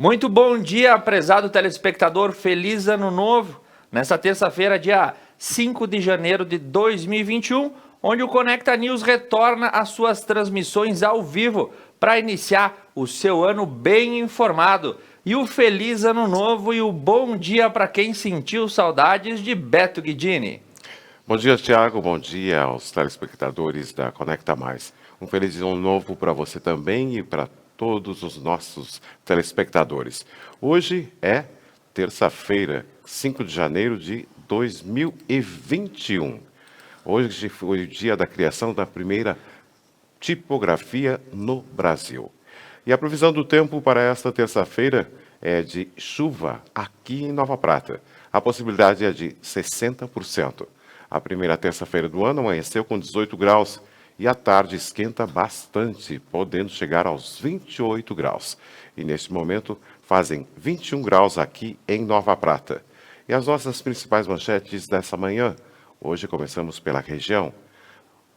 Muito bom dia, prezado telespectador. Feliz ano novo. Nessa terça-feira, dia 5 de janeiro de 2021, onde o Conecta News retorna às suas transmissões ao vivo para iniciar o seu ano bem informado. E o feliz ano novo e o bom dia para quem sentiu saudades de Beto Guidini. Bom dia, Thiago. Bom dia aos telespectadores da Conecta Mais. Um feliz ano novo para você também e para todos os nossos telespectadores. Hoje é terça-feira, 5 de janeiro de 2021. Hoje foi o dia da criação da primeira tipografia no Brasil. E a previsão do tempo para esta terça-feira é de chuva aqui em Nova Prata. A possibilidade é de 60%. A primeira terça-feira do ano amanheceu com 18 graus e à tarde esquenta bastante, podendo chegar aos 28 graus. E neste momento fazem 21 graus aqui em Nova Prata. E as nossas principais manchetes dessa manhã. Hoje começamos pela região.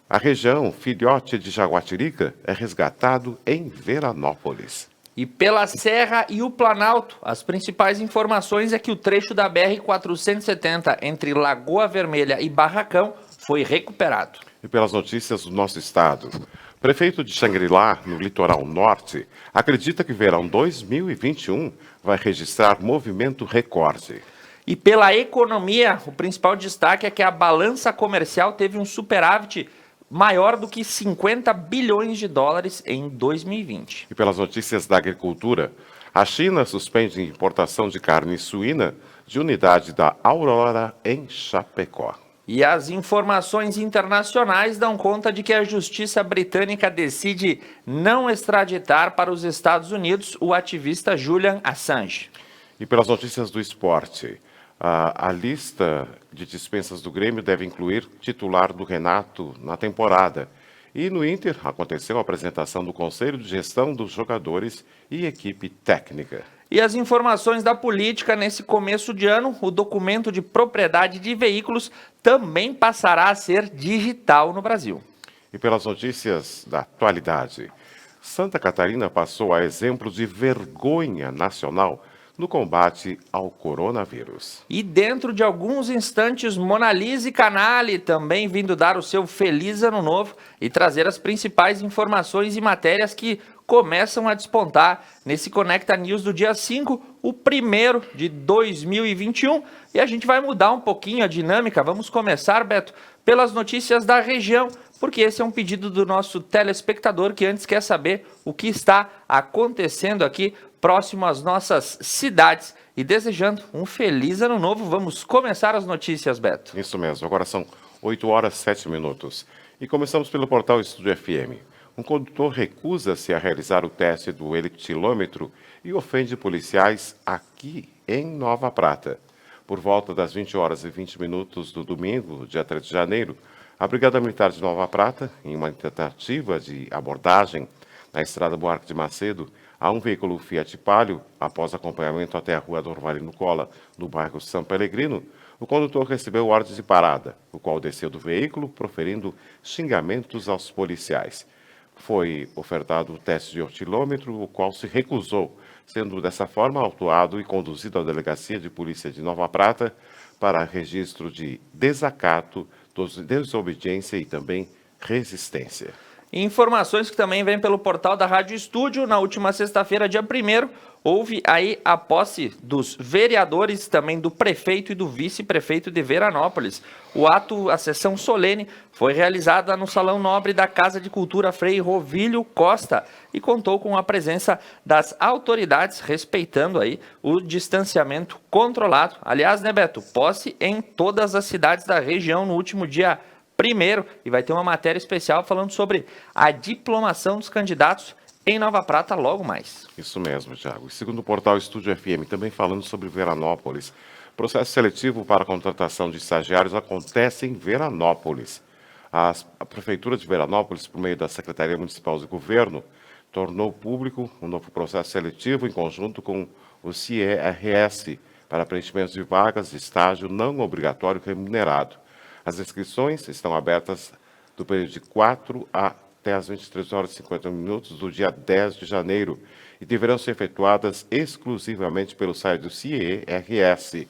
A região filhote de Jaguatirica é resgatado em Veranópolis. E pela Serra e o Planalto, as principais informações é que o trecho da BR-470 entre Lagoa Vermelha e Barracão foi recuperado. E pelas notícias do nosso estado. Prefeito de Xangri-Lá, no litoral norte, acredita que verão 2021 vai registrar movimento recorde. E pela economia, o principal destaque é que a balança comercial teve um superávit maior do que 50 bilhões de dólares em 2020. E pelas notícias da agricultura, a China suspende a importação de carne suína de unidade da Aurora em Chapecó. E as informações internacionais dão conta de que a justiça britânica decide não extraditar para os Estados Unidos o ativista Julian Assange. E pelas notícias do esporte, a lista de dispensas do Grêmio deve incluir titular do Renato na temporada. E no Inter aconteceu a apresentação do Conselho de Gestão dos Jogadores e equipe técnica. E as informações da política nesse começo de ano, o documento de propriedade de veículos também passará a ser digital no Brasil. E pelas notícias da atualidade, Santa Catarina passou a exemplo de vergonha nacional no combate ao coronavírus. E dentro de alguns instantes, Monalise Canali também vindo dar o seu feliz ano novo e trazer as principais informações e matérias que começam a despontar nesse Conecta News do dia 5, o primeiro de 2021. E a gente vai mudar um pouquinho a dinâmica. Vamos começar, Beto, pelas notícias da região, porque esse é um pedido do nosso telespectador que antes quer saber o que está acontecendo aqui próximo às nossas cidades. E desejando um feliz ano novo, vamos começar as notícias, Beto. Isso mesmo, agora são 8 horas e 7 minutos. E começamos pelo portal Estúdio FM. Um condutor recusa-se a realizar o teste do heliquilômetro e ofende policiais aqui em Nova Prata. Por volta das 20 horas e 20 minutos do domingo, dia 3 de janeiro, a Brigada Militar de Nova Prata, em uma tentativa de abordagem na estrada Buarque de Macedo, a um veículo Fiat Palio, após acompanhamento até a rua Dorvalino Cola, no bairro São Pelegrino, o condutor recebeu ordem de parada, o qual desceu do veículo, proferindo xingamentos aos policiais. Foi ofertado o teste de hortilômetro, o qual se recusou, sendo dessa forma autuado e conduzido à Delegacia de Polícia de Nova Prata para registro de desacato, desobediência e também resistência. Informações que também vêm pelo portal da Rádio Estúdio. Na última sexta-feira, dia 1º, houve aí a posse dos vereadores, também do prefeito e do vice-prefeito de Veranópolis. O ato, a sessão solene, foi realizada no Salão Nobre da Casa de Cultura Frei Rovílio Costa e contou com a presença das autoridades, respeitando aí o distanciamento controlado. Aliás, né, Beto, posse em todas as cidades da região no último dia 1º, e vai ter uma matéria especial falando sobre a diplomação dos candidatos em Nova Prata logo mais. Isso mesmo, Thiago. E segundo o portal Estúdio FM, também falando sobre Veranópolis, processo seletivo para a contratação de estagiários acontece em Veranópolis. A Prefeitura de Veranópolis, por meio da Secretaria Municipal de Governo, tornou público um novo processo seletivo em conjunto com o CIERS para preenchimento de vagas de estágio não obrigatório remunerado. As inscrições estão abertas do período de 4 a até às 23 horas e 50 minutos do dia 10 de janeiro e deverão ser efetuadas exclusivamente pelo site do CIERS,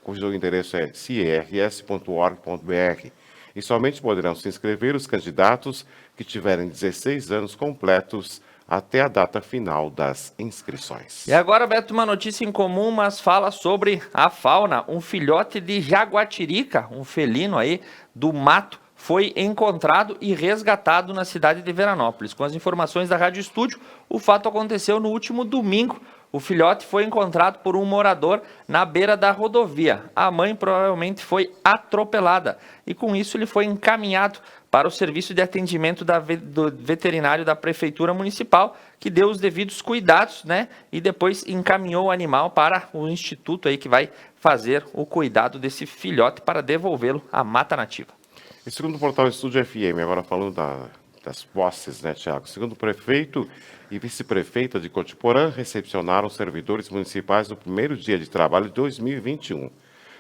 cujo endereço é ciers.org.br. E somente poderão se inscrever os candidatos que tiverem 16 anos completos até a data final das inscrições. E agora, Beto, uma notícia incomum, mas fala sobre a fauna. Um filhote de jaguatirica, um felino aí do mato, foi encontrado e resgatado na cidade de Veranópolis. Com as informações da Rádio Estúdio, o fato aconteceu no último domingo. O filhote foi encontrado por um morador na beira da rodovia. A mãe provavelmente foi atropelada e com isso ele foi encaminhado para o serviço de atendimento do veterinário da Prefeitura Municipal, que deu os devidos cuidados, né? E depois encaminhou o animal para o instituto aí que vai fazer o cuidado desse filhote para devolvê-lo à mata nativa. E segundo o portal Estúdio FM, agora falando das posses, né, Tiago? Segundo o prefeito e vice-prefeita de Cotiporã, recepcionaram servidores municipais no primeiro dia de trabalho de 2021.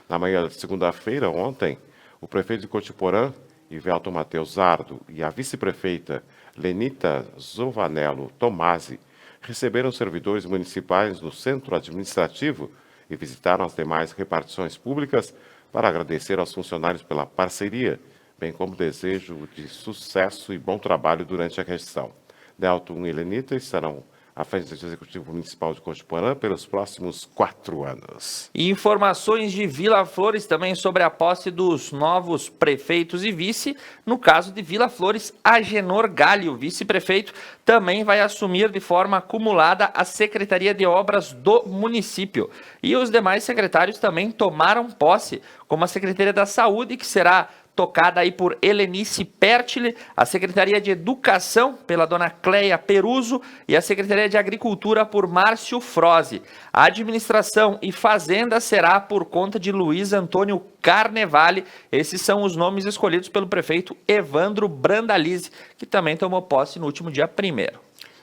Na manhã de segunda-feira, ontem, o prefeito de Cotiporã, Ivelton Matheus Zardo, e a vice-prefeita Lenita Zovanello Tomasi receberam servidores municipais no centro administrativo e visitaram as demais repartições públicas para agradecer aos funcionários pela parceria, bem como desejo de sucesso e bom trabalho durante a gestão. Delton e Lenita estarão à frente do Executivo Municipal de Cotiporã pelos próximos 4 anos. E informações de Vila Flores também sobre a posse dos novos prefeitos e vice. No caso de Vila Flores, Agenor Galho, vice-prefeito, também vai assumir de forma acumulada a Secretaria de Obras do município. E os demais secretários também tomaram posse, como a Secretaria da Saúde, que será tocada aí por Helenice Pertile, a Secretaria de Educação pela dona Cleia Peruso e a Secretaria de Agricultura por Márcio Froze. A Administração e Fazenda será por conta de Luiz Antônio Carnevale. Esses são os nomes escolhidos pelo prefeito Evandro Brandalize, que também tomou posse no último dia 1º.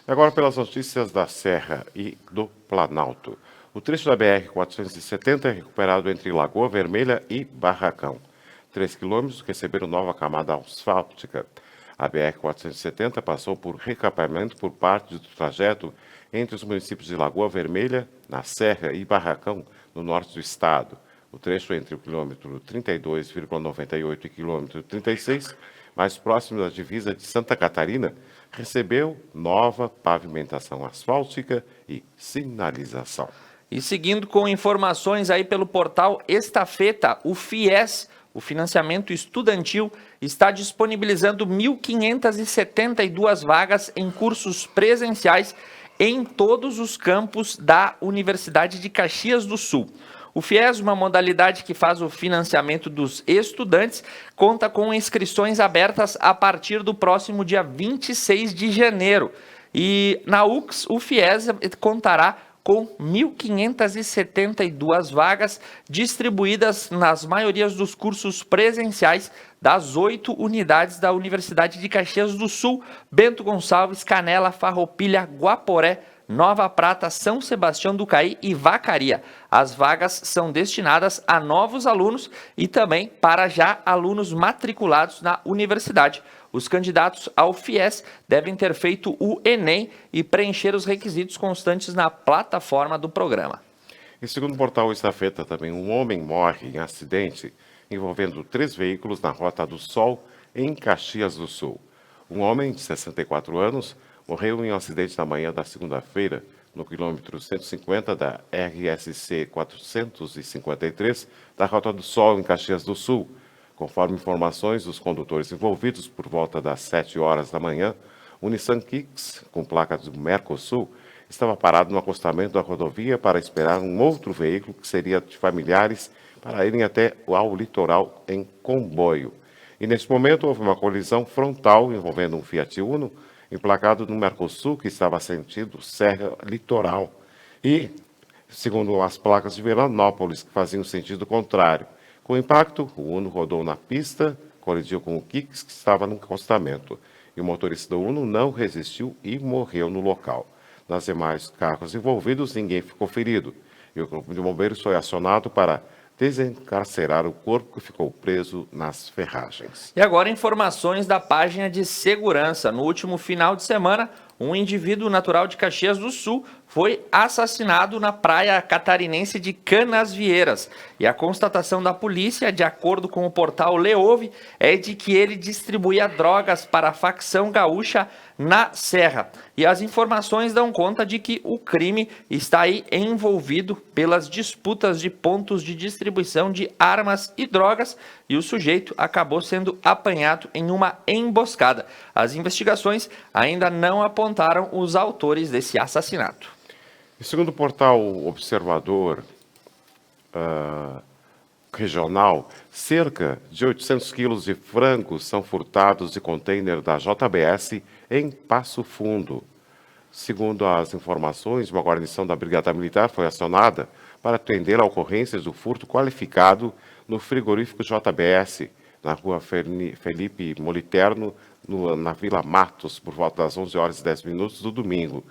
Agora pelas notícias da Serra e do Planalto. O trecho da BR-470 é recuperado entre Lagoa Vermelha e Barracão. 3 quilômetros receberam nova camada asfáltica. A BR-470 passou por recapeamento por parte do trajeto entre os municípios de Lagoa Vermelha, na Serra, e Barracão, no norte do estado. O trecho entre o quilômetro 32,98 e quilômetro 36, mais próximo da divisa de Santa Catarina, recebeu nova pavimentação asfáltica e sinalização. E seguindo com informações aí pelo portal Estafeta, o FIES, o financiamento estudantil, está disponibilizando 1.572 vagas em cursos presenciais em todos os campos da Universidade de Caxias do Sul. O FIES, uma modalidade que faz o financiamento dos estudantes, conta com inscrições abertas a partir do próximo dia 26 de janeiro. E na UX, o FIES contará com 1.572 vagas distribuídas nas maiorias dos cursos presenciais das 8 unidades da Universidade de Caxias do Sul, Bento Gonçalves, Canela, Farroupilha, Guaporé, Nova Prata, São Sebastião do Caí e Vacaria. As vagas são destinadas a novos alunos e também para já alunos matriculados na universidade. Os candidatos ao FIES devem ter feito o Enem e preencher os requisitos constantes na plataforma do programa. E segundo o portal Estafeta, também um homem morre em acidente envolvendo 3 veículos na Rota do Sol, em Caxias do Sul. Um homem de 64 anos morreu em um acidente na manhã da segunda-feira, no quilômetro 150 da RSC 453, da Rota do Sol, em Caxias do Sul. Conforme informações dos condutores envolvidos, por volta das 7 horas da manhã, o Nissan Kicks, com placa do Mercosul, estava parado no acostamento da rodovia para esperar um outro veículo que seria de familiares para irem até ao litoral em comboio. E nesse momento houve uma colisão frontal envolvendo um Fiat Uno, emplacado no Mercosul, que estava sentido Serra Litoral. E, segundo as placas de Veranópolis, que faziam sentido contrário. Com o impacto, o Uno rodou na pista, colidiu com o Kicks, que estava no acostamento. E o motorista do Uno não resistiu e morreu no local. Nas demais carros envolvidos, ninguém ficou ferido. E o Corpo de Bombeiros foi acionado para desencarcerar o corpo que ficou preso nas ferragens. E agora informações da página de segurança. No último final de semana, um indivíduo natural de Caxias do Sul foi assassinado na praia catarinense de Canasvieiras. E a constatação da polícia, de acordo com o portal Leove, é de que ele distribuía drogas para a facção gaúcha na Serra. E as informações dão conta de que o crime está aí envolvido pelas disputas de pontos de distribuição de armas e drogas, e o sujeito acabou sendo apanhado em uma emboscada. As investigações ainda não apontaram os autores desse assassinato. E segundo o portal Observador Regional, cerca de 800 quilos de frangos são furtados de container da JBS em Passo Fundo. Segundo as informações, uma guarnição da Brigada Militar foi acionada para atender a ocorrências do furto qualificado no frigorífico JBS, na rua Felipe Moliterno, na Vila Matos, por volta das 11 horas e 10 minutos do domingo.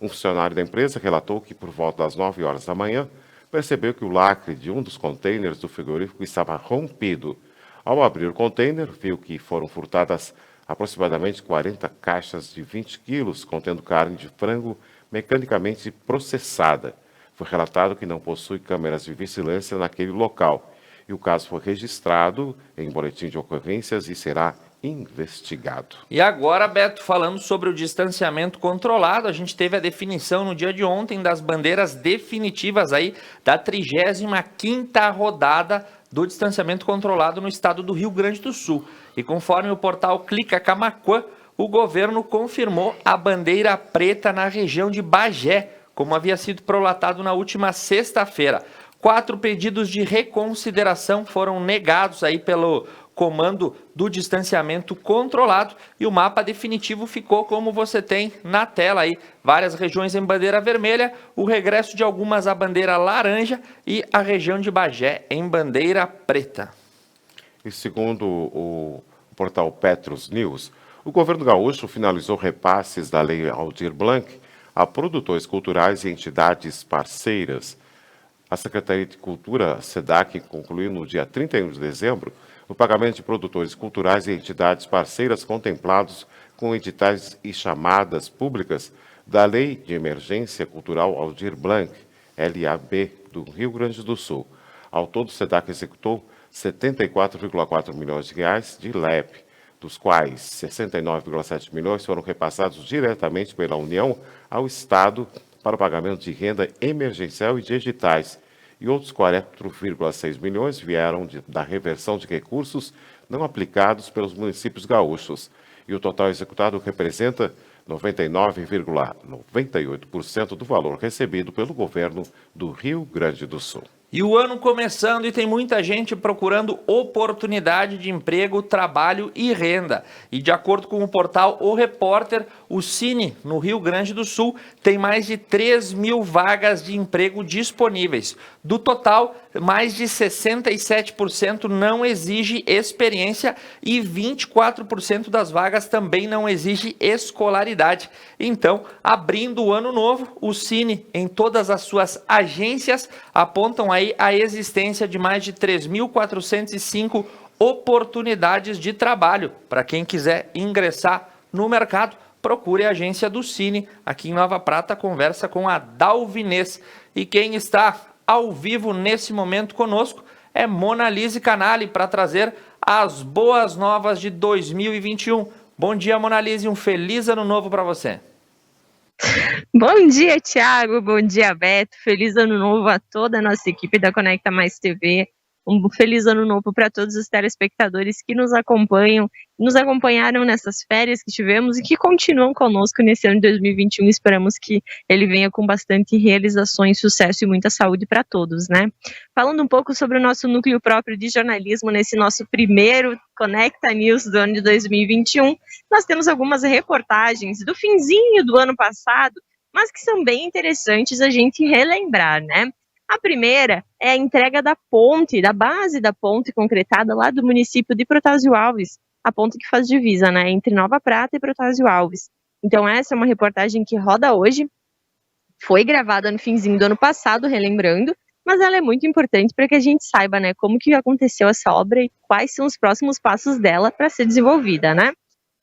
Um funcionário da empresa relatou que, por volta das 9 horas da manhã, percebeu que o lacre de um dos contêineres do frigorífico estava rompido. Ao abrir o contêiner, viu que foram furtadas aproximadamente 40 caixas de 20 quilos contendo carne de frango mecanicamente processada. Foi relatado que não possui câmeras de vigilância naquele local. E o caso foi registrado em boletim de ocorrências e será investigado. E agora, Beto, falando sobre o distanciamento controlado, a gente teve a definição no dia de ontem das bandeiras definitivas aí da 35ª rodada do distanciamento controlado no estado do Rio Grande do Sul. E conforme o portal Clica Camaquã, o governo confirmou a bandeira preta na região de Bagé, como havia sido prolatado na última sexta-feira. 4 pedidos de reconsideração foram negados aí pelo comando do distanciamento controlado e o mapa definitivo ficou como você tem na tela aí. Várias regiões em bandeira vermelha, o regresso de algumas à bandeira laranja e a região de Bagé em bandeira preta. E segundo o portal Petros News, o governo gaúcho finalizou repasses da Lei Aldir Blanc a produtores culturais e entidades parceiras. A Secretaria de Cultura, SEDAC, concluiu no dia 31 de dezembro o pagamento de produtores culturais e entidades parceiras contemplados com editais e chamadas públicas da Lei de Emergência Cultural Aldir Blanc, LAB, do Rio Grande do Sul. Ao todo, o SEDAC executou 74,4 milhões de reais de LEP, dos quais 69,7 milhões foram repassados diretamente pela União ao Estado para o pagamento de renda emergencial e de editais, e outros 4,6 milhões vieram da reversão de recursos não aplicados pelos municípios gaúchos. E o total executado representa 99,98% do valor recebido pelo governo do Rio Grande do Sul. E o ano começando e tem muita gente procurando oportunidade de emprego, trabalho e renda. E de acordo com o portal O Repórter, o Cine, no Rio Grande do Sul, tem mais de 3.000 vagas de emprego disponíveis. Do total, mais de 67% não exige experiência e 24% das vagas também não exige escolaridade. Então, abrindo o ano novo, o Cine, em todas as suas agências, apontam aí a existência de mais de 3.405 oportunidades de trabalho. Para quem quiser ingressar no mercado, procure a agência do Cine. Aqui em Nova Prata, conversa com a Dalvinês. E quem está ao vivo nesse momento conosco é Monalise Canali para trazer as boas novas de 2021. Bom dia, Monalise, um feliz ano novo para você. Bom dia, Thiago, bom dia, Beto, feliz ano novo a toda a nossa equipe da Conecta Mais TV, um feliz ano novo para todos os telespectadores que nos acompanham, nos acompanharam nessas férias que tivemos e que continuam conosco nesse ano de 2021, esperamos que ele venha com bastante realizações, sucesso e muita saúde para todos, né? Falando um pouco sobre o nosso núcleo próprio de jornalismo nesse nosso primeiro Conecta News do ano de 2021, nós temos algumas reportagens do finzinho do ano passado, mas que são bem interessantes a gente relembrar, né? A primeira é a entrega da ponte, da base da ponte concretada lá do município de Protásio Alves, a ponte que faz divisa, né, entre Nova Prata e Protásio Alves. Então essa é uma reportagem que roda hoje, foi gravada no finzinho do ano passado, relembrando, mas ela é muito importante para que a gente saiba, né, como que aconteceu essa obra e quais são os próximos passos dela para ser desenvolvida, né?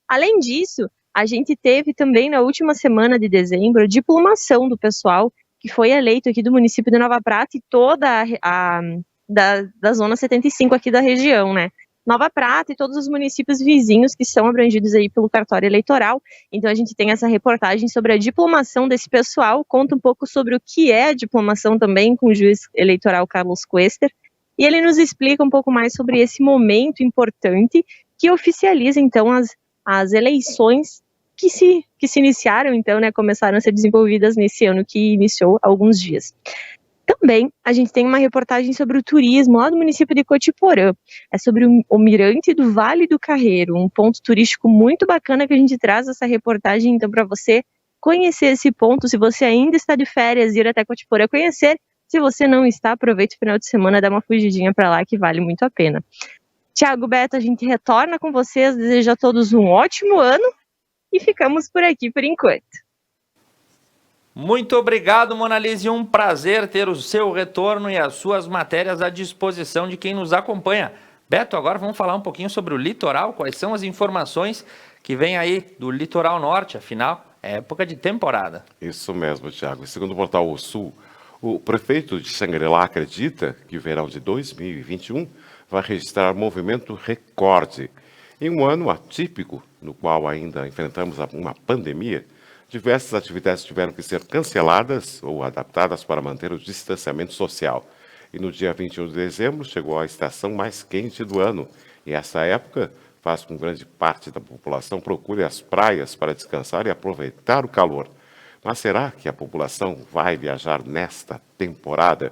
Além disso, a gente teve também na última semana de dezembro a diplomação do pessoal que foi eleito aqui do município de Nova Prata e toda da zona 75 aqui da região, né? Nova Prata e todos os municípios vizinhos que são abrangidos aí pelo cartório eleitoral. Então a gente tem essa reportagem sobre a diplomação desse pessoal, conta um pouco sobre o que é a diplomação também com o juiz eleitoral Carlos Quester, e ele nos explica um pouco mais sobre esse momento importante que oficializa então as eleições que se iniciaram então, né, começaram a ser desenvolvidas nesse ano que iniciou há alguns dias. Também a gente tem uma reportagem sobre o turismo lá do município de Cotiporã. É sobre o Mirante do Vale do Carreiro, um ponto turístico muito bacana que a gente traz essa reportagem então para você conhecer esse ponto. Se você ainda está de férias, ir até Cotiporã conhecer. Se você não está, aproveite o final de semana, dá uma fugidinha para lá que vale muito a pena. Tiago, Beto, a gente retorna com vocês, desejo a todos um ótimo ano e ficamos por aqui por enquanto. Muito obrigado, Monalise, um prazer ter o seu retorno e as suas matérias à disposição de quem nos acompanha. Beto, agora vamos falar um pouquinho sobre o litoral, quais são as informações que vêm aí do litoral norte, afinal, é época de temporada. Isso mesmo, Tiago. Segundo o portal O Sul, o prefeito de Xangri-Lá acredita que o verão de 2021 vai registrar movimento recorde. Em um ano atípico, no qual ainda enfrentamos uma pandemia, diversas atividades tiveram que ser canceladas ou adaptadas para manter o distanciamento social. E no dia 21 de dezembro chegou a estação mais quente do ano. E essa época faz com que grande parte da população procure as praias para descansar e aproveitar o calor. Mas será que a população vai viajar nesta temporada?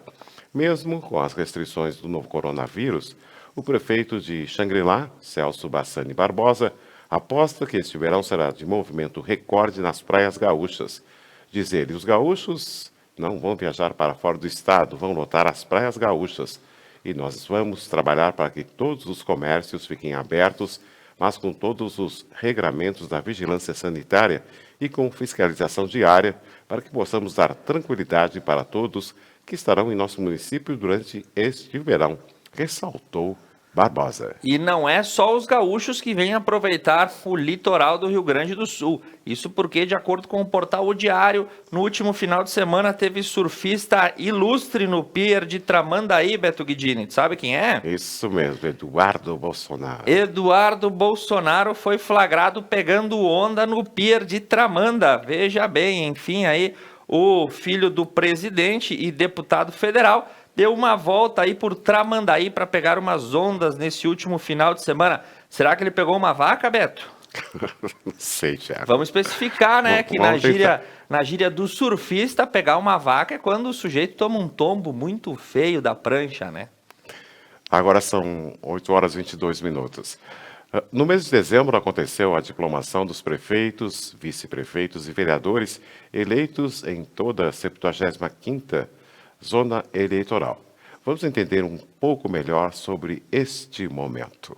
Mesmo com as restrições do novo coronavírus, o prefeito de Xangri-Lá, Celso Bassani Barbosa, aposta que este verão será de movimento recorde nas praias gaúchas. Diz ele, os gaúchos não vão viajar para fora do estado, vão lotar as praias gaúchas. E nós vamos trabalhar para que todos os comércios fiquem abertos, mas com todos os regramentos da vigilância sanitária e com fiscalização diária, para que possamos dar tranquilidade para todos que estarão em nosso município durante este verão, ressaltou Barbosa. E não é só os gaúchos que vêm aproveitar o litoral do Rio Grande do Sul. Isso porque, de acordo com o portal O Diário, no último final de semana teve surfista ilustre no pier de Tramandaí, Beto Guidini. Tu sabe quem é? Isso mesmo, Eduardo Bolsonaro. Eduardo Bolsonaro foi flagrado pegando onda no pier de Tramanda. Veja bem, enfim, aí o filho do presidente e deputado federal deu uma volta aí por Tramandaí para pegar umas ondas nesse último final de semana. Será que ele pegou uma vaca, Beto? Não sei, Thiago. Vamos especificar, né, que na gíria do surfista, pegar uma vaca é quando o sujeito toma um tombo muito feio da prancha, né? Agora são 8 horas e 22 minutos. No mês de dezembro aconteceu a diplomação dos prefeitos, vice-prefeitos e vereadores eleitos em toda a 75ª Zona Eleitoral. Vamos entender um pouco melhor sobre este momento.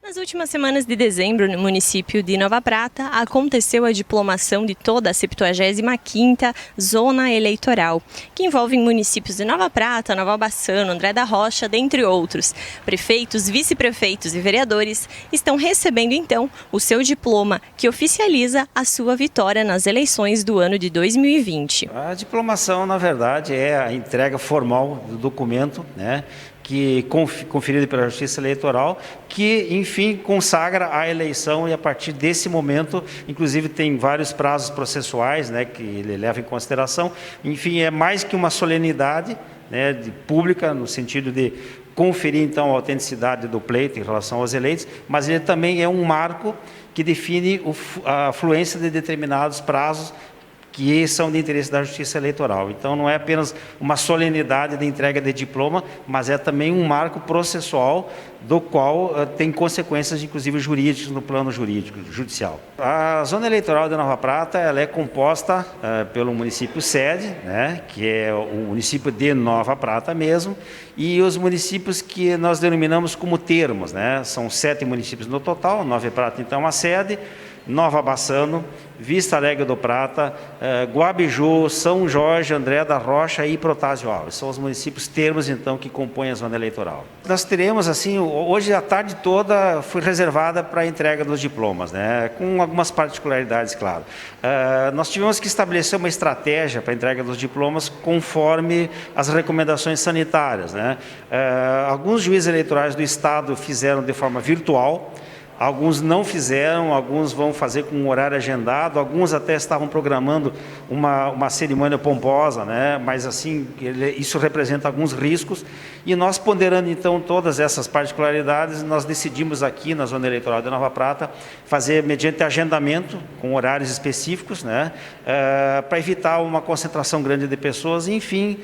Nas últimas semanas de dezembro, no município de Nova Prata, aconteceu a diplomação de toda a 75ª Zona Eleitoral, que envolve municípios de Nova Prata, Nova Bassano, André da Rocha, dentre outros. Prefeitos, vice-prefeitos e vereadores estão recebendo, então, o seu diploma, que oficializa a sua vitória nas eleições do ano de 2020. A diplomação, na verdade, é a entrega formal do documento, né? Que conferido pela Justiça Eleitoral, que, enfim, consagra a eleição e, a partir desse momento, inclusive, tem vários prazos processuais, né, que ele leva em consideração. Enfim, é mais que uma solenidade, né, pública, no sentido de conferir, então, a autenticidade do pleito em relação aos eleitos, mas ele também é um marco que define a fluência de determinados prazos que são de interesse da Justiça Eleitoral. Então, não é apenas uma solenidade de entrega de diploma, mas é também um marco processual do qual tem consequências, inclusive jurídicas, no plano jurídico, judicial. A Zona Eleitoral de Nova Prata ela é composta pelo município sede, né, que é o município de Nova Prata mesmo, e os municípios que nós denominamos como termos, né, são 7 municípios no total. Nova Prata, então, a sede, Nova Bassano, Vista Alegre do Prata, Guabiju, São Jorge, André da Rocha e Protásio Alves. São os municípios termos, então, que compõem a zona eleitoral. Nós teremos, assim, hoje a tarde toda foi reservada para a entrega dos diplomas, né? Com algumas particularidades, claro. Nós tivemos que estabelecer uma estratégia para a entrega dos diplomas conforme as recomendações sanitárias, né? Alguns juízes eleitorais do Estado fizeram de forma virtual, alguns não fizeram, alguns vão fazer com um horário agendado, alguns até estavam programando uma cerimônia pomposa, né? Mas assim, isso representa alguns riscos, e nós, ponderando então todas essas particularidades, nós decidimos aqui na Zona Eleitoral de Nova Prata fazer mediante agendamento, com horários específicos, né? Para evitar uma concentração grande de pessoas e, enfim,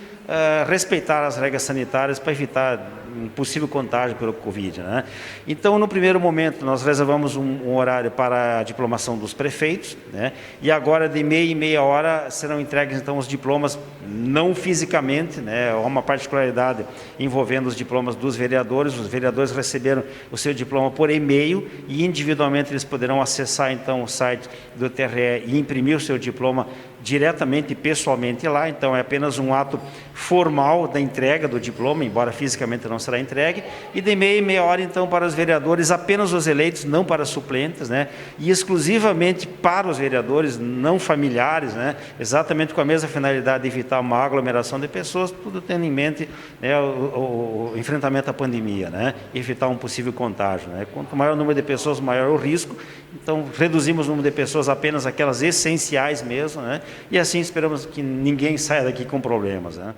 respeitar as regras sanitárias para evitar um possível contágio pelo Covid, né? Então, no primeiro momento, nós reservamos um horário para a diplomação dos prefeitos, né? E agora, de meia em meia hora, serão entregues, então, os diplomas, não fisicamente, né? Há uma particularidade envolvendo os diplomas dos vereadores. Os vereadores receberam o seu diploma por e-mail e, individualmente, eles poderão acessar, então, o site do TRE e imprimir o seu diploma diretamente e pessoalmente lá. Então, é apenas um ato formal da entrega do diploma, embora fisicamente não será entregue, e de meia em meia hora, então, para os vereadores, apenas os eleitos, não para suplentes, né? E exclusivamente para os vereadores não familiares, né? Exatamente com a mesma finalidade de evitar uma aglomeração de pessoas, tudo tendo em mente, né, o enfrentamento à pandemia, né? Evitar um possível contágio, né? Quanto maior o número de pessoas, maior o risco. Então, reduzimos o número de pessoas apenas aquelas essenciais mesmo, né? E assim esperamos que ninguém saia daqui com problemas, né?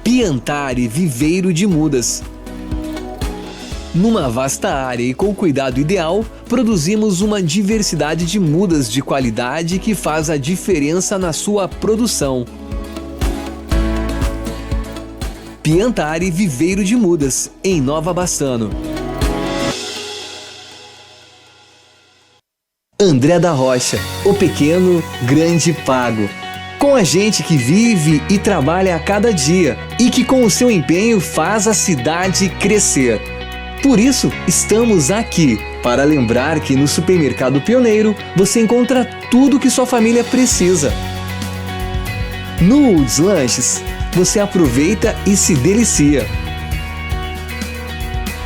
Piantari Viveiro de Mudas. Numa vasta área e com cuidado ideal, produzimos uma diversidade de mudas de qualidade que faz a diferença na sua produção. Piantari Viveiro de Mudas, em Nova Bassano. André da Rocha, o pequeno, grande pago. Com a gente que vive e trabalha a cada dia e que com o seu empenho faz a cidade crescer. Por isso, estamos aqui para lembrar que no Supermercado Pioneiro você encontra tudo que sua família precisa. No Woods Lanches, você aproveita e se delicia.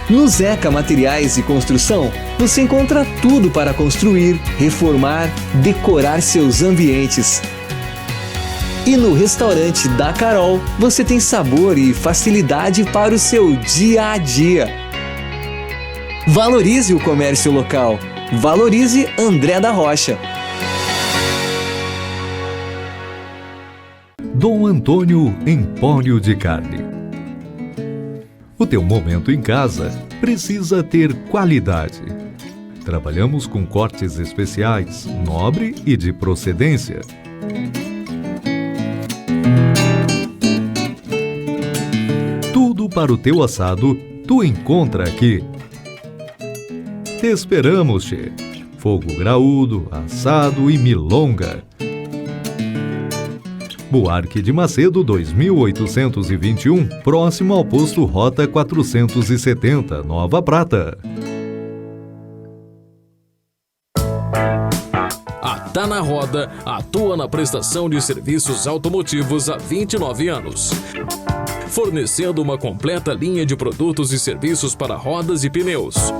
No Zeca Materiais e Construção, você encontra tudo para construir, reformar, decorar seus ambientes. E no restaurante da Carol, você tem sabor e facilidade para o seu dia a dia. Valorize o comércio local. Valorize André da Rocha. Dom Antônio Empório de Carne. O teu momento em casa precisa ter qualidade. Trabalhamos com cortes especiais, nobre e de procedência. Tudo para o teu assado, tu encontra aqui. Te esperamos, che. Fogo graúdo, assado e milonga. Buarque de Macedo 2821, próximo ao posto Rota 470, Nova Prata. A Tá na Roda atua na prestação de serviços automotivos há 29 anos. Fornecendo uma completa linha de produtos e serviços para rodas e pneus.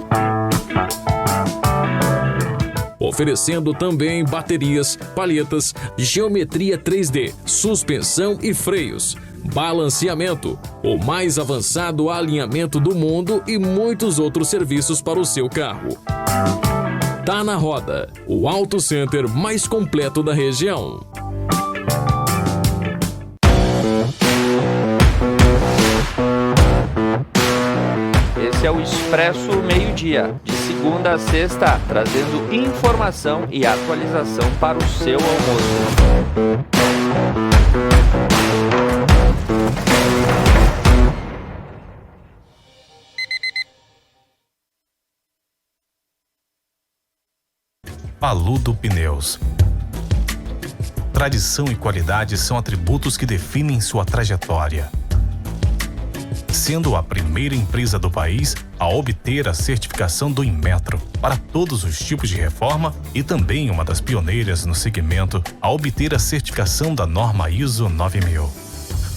Oferecendo também baterias, palhetas, geometria 3D, suspensão e freios, balanceamento, o mais avançado alinhamento do mundo e muitos outros serviços para o seu carro. Tá na Roda, o Auto Center mais completo da região. Esse Esse é o Expresso Meio-Dia, de segunda a sexta, trazendo informação e atualização para o seu almoço. Paludo Pneus. Tradição e qualidade são atributos que definem sua trajetória. Sendo a primeira empresa do país a obter a certificação do Inmetro para todos os tipos de reforma e também uma das pioneiras no segmento a obter a certificação da norma ISO 9000.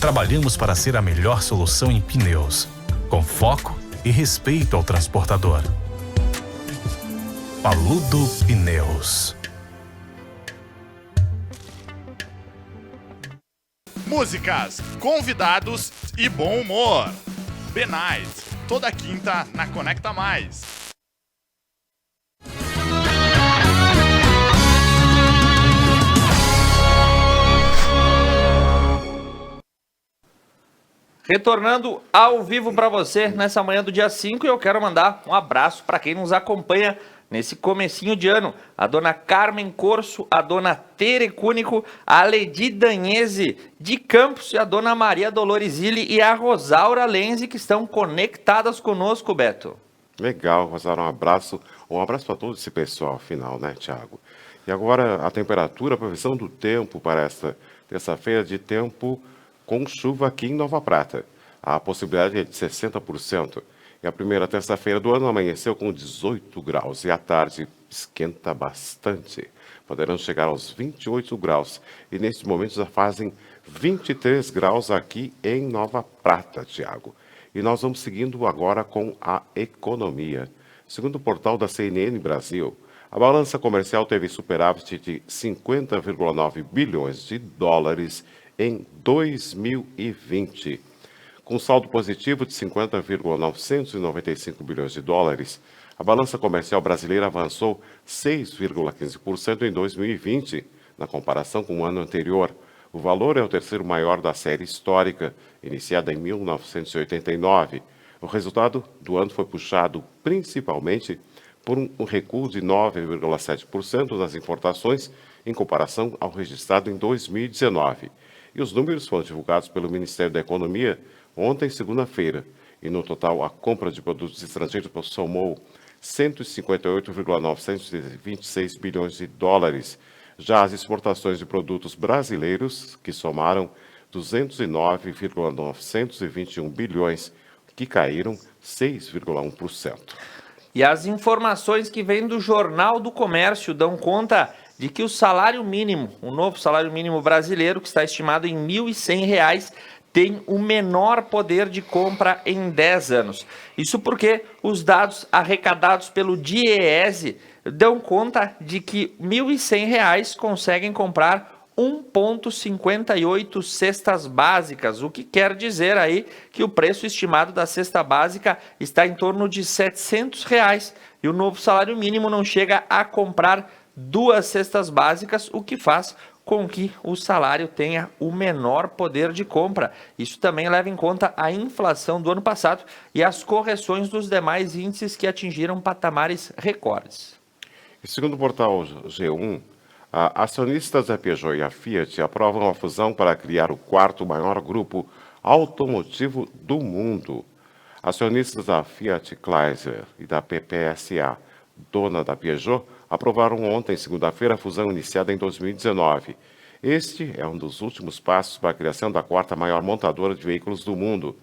Trabalhamos para ser a melhor solução em pneus, com foco e respeito ao transportador. Paludo Pneus. Músicas, convidados e bom humor. The Night, toda quinta na Conecta Mais. Retornando ao vivo para você nessa manhã do dia 5, e eu quero mandar um abraço para quem nos acompanha nesse comecinho de ano. A dona Carmen Corso, a dona Tere Cúnico, a Ledi Danhese de Campos e a dona Maria Doloresile e a Rosaura Lenze, que estão conectadas conosco, Beto. Legal, Rosaura, um abraço para todo esse pessoal, afinal, né, Thiago? E agora a temperatura, a previsão do tempo para esta terça-feira, de tempo com chuva aqui em Nova Prata. A possibilidade é de 60%. E a primeira terça-feira do ano amanheceu com 18 graus e à tarde esquenta bastante. Poderão chegar aos 28 graus e neste momento já fazem 23 graus aqui em Nova Prata, Thiago. E nós vamos seguindo agora com a economia. Segundo o portal da CNN Brasil, a balança comercial teve superávit de 50,9 bilhões de dólares em 2020. Com saldo positivo de 50,995 bilhões de dólares, a balança comercial brasileira avançou 6,15% em 2020, na comparação com o ano anterior. O valor é o terceiro maior da série histórica, iniciada em 1989. O resultado do ano foi puxado principalmente por um recuo de 9,7% nas importações em comparação ao registrado em 2019. E os números foram divulgados pelo Ministério da Economia ontem, segunda-feira, e no total a compra de produtos estrangeiros somou 158,926 bilhões de dólares. Já as exportações de produtos brasileiros, que somaram 209,921 bilhões, que caíram 6,1%. E as informações que vêm do Jornal do Comércio dão conta de que o salário mínimo, o novo salário mínimo brasileiro, que está estimado em R$ 1.100, tem o menor poder de compra em 10 anos. Isso porque os dados arrecadados pelo DIEESE dão conta de que R$ 1.100 conseguem comprar 1,58 cestas básicas, o que quer dizer aí que o preço estimado da cesta básica está em torno de R$ 700, e o novo salário mínimo não chega a comprar 2 cestas básicas, o que faz com que o salário tenha o menor poder de compra. Isso também leva em conta a inflação do ano passado e as correções dos demais índices que atingiram patamares recordes. E segundo o portal G1, acionistas da Peugeot e a Fiat aprovam a fusão para criar o quarto maior grupo automotivo do mundo. Acionistas da Fiat Chrysler e da PPSA, dona da Peugeot, aprovaram ontem, segunda-feira, a fusão iniciada em 2019. Este é um dos últimos passos para a criação da quarta maior montadora de veículos do mundo.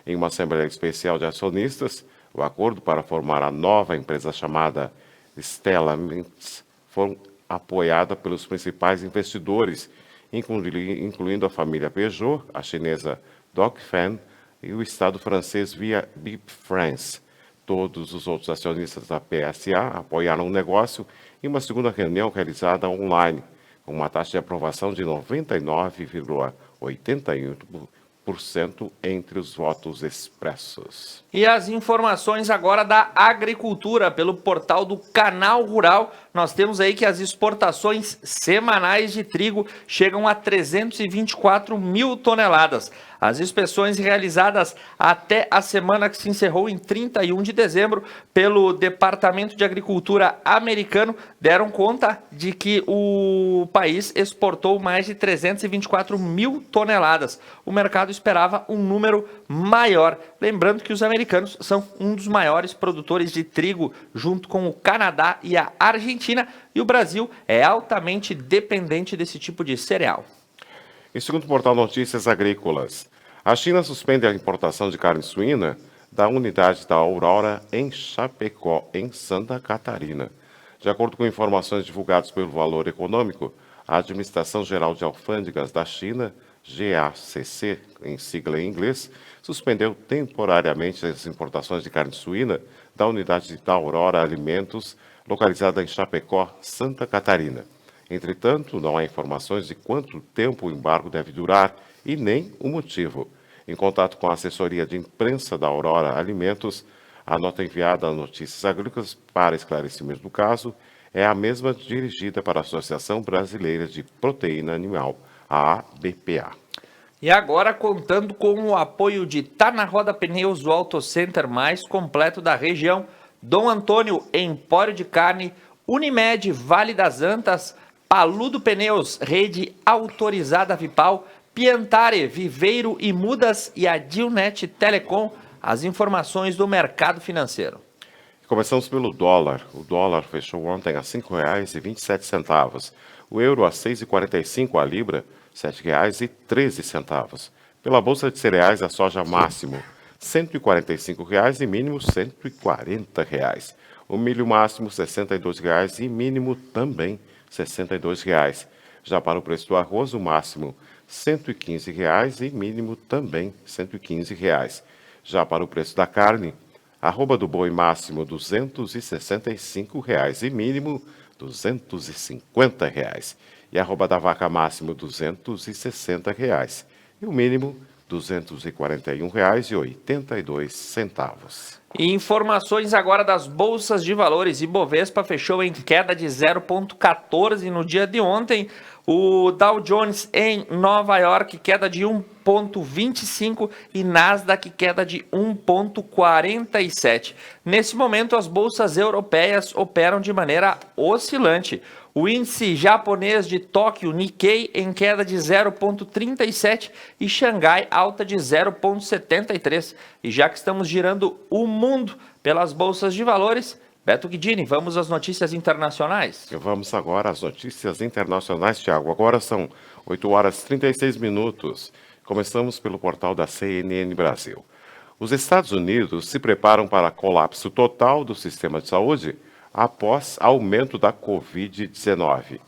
Em uma assembleia especial de acionistas, o acordo para formar a nova empresa chamada Stellantis foi apoiada pelos principais investidores, incluindo a família Peugeot, a chinesa Dongfeng e o Estado francês Bpifrance. Todos os outros acionistas da PSA apoiaram o negócio em uma segunda reunião realizada online, com uma taxa de aprovação de 99,81% entre os votos expressos. E as informações agora da agricultura, pelo portal do Canal Rural. Nós temos aí que as exportações semanais de trigo chegam a 324 mil toneladas. As inspeções realizadas até a semana que se encerrou em 31 de dezembro pelo Departamento de Agricultura americano deram conta de que o país exportou mais de 324 mil toneladas. O mercado esperava um número maior. Lembrando que os americanos são um dos maiores produtores de trigo, junto com o Canadá e a Argentina, e o Brasil é altamente dependente desse tipo de cereal. E segundo o portal Notícias Agrícolas, a China suspende a importação de carne suína da unidade da Aurora em Chapecó, em Santa Catarina. De acordo com informações divulgadas pelo Valor Econômico, a Administração Geral de Alfândegas da China, GACC, em sigla em inglês, suspendeu temporariamente as importações de carne suína da unidade da Aurora Alimentos, localizada em Chapecó, Santa Catarina. Entretanto, não há informações de quanto tempo o embargo deve durar e nem o motivo. Em contato com a assessoria de imprensa da Aurora Alimentos, a nota enviada a Notícias Agrícolas para esclarecimento do caso é a mesma dirigida para a Associação Brasileira de Proteína Animal, a ABPA. E agora, contando com o apoio de Tá na Roda Pneus, o Auto Center mais completo da região, Dom Antônio Empório de Carne, Unimed Vale das Antas, Paludo Pneus, rede autorizada Vipal, Piantare, Viveiro e Mudas e a Dilnet Telecom, as informações do mercado financeiro. Começamos pelo dólar. O dólar fechou ontem a R$ 5,27. O euro a R$ 6,45, a libra R$ 7,13. Pela bolsa de cereais, a soja máximo R$ 145,00 e mínimo R$ 140,00. O milho máximo R$ 62,00 e mínimo também R$ 62,00. Já para o preço do arroz, o máximo R$ 115,00 e mínimo também R$ 115,00. Já para o preço da carne, arroba do boi máximo R$ 265,00 e mínimo R$ 250,00. E arroba da vaca máximo R$ 260,00 e o mínimo R$ 241,82. E informações agora das bolsas de valores. Ibovespa fechou em queda de 0,14 no dia de ontem. O Dow Jones em Nova York, queda de 1,25 e Nasdaq, queda de 1,47. Nesse momento, as bolsas europeias operam de maneira oscilante. O índice japonês de Tóquio, Nikkei, em queda de 0,37 e Xangai alta de 0,73. E já que estamos girando o mundo pelas bolsas de valores, Beto Guidini, vamos às notícias internacionais? Vamos agora às notícias internacionais, Thiago. Agora são 8h36. Começamos pelo portal da CNN Brasil. Os Estados Unidos se preparam para colapso total do sistema de saúde após aumento da Covid-19.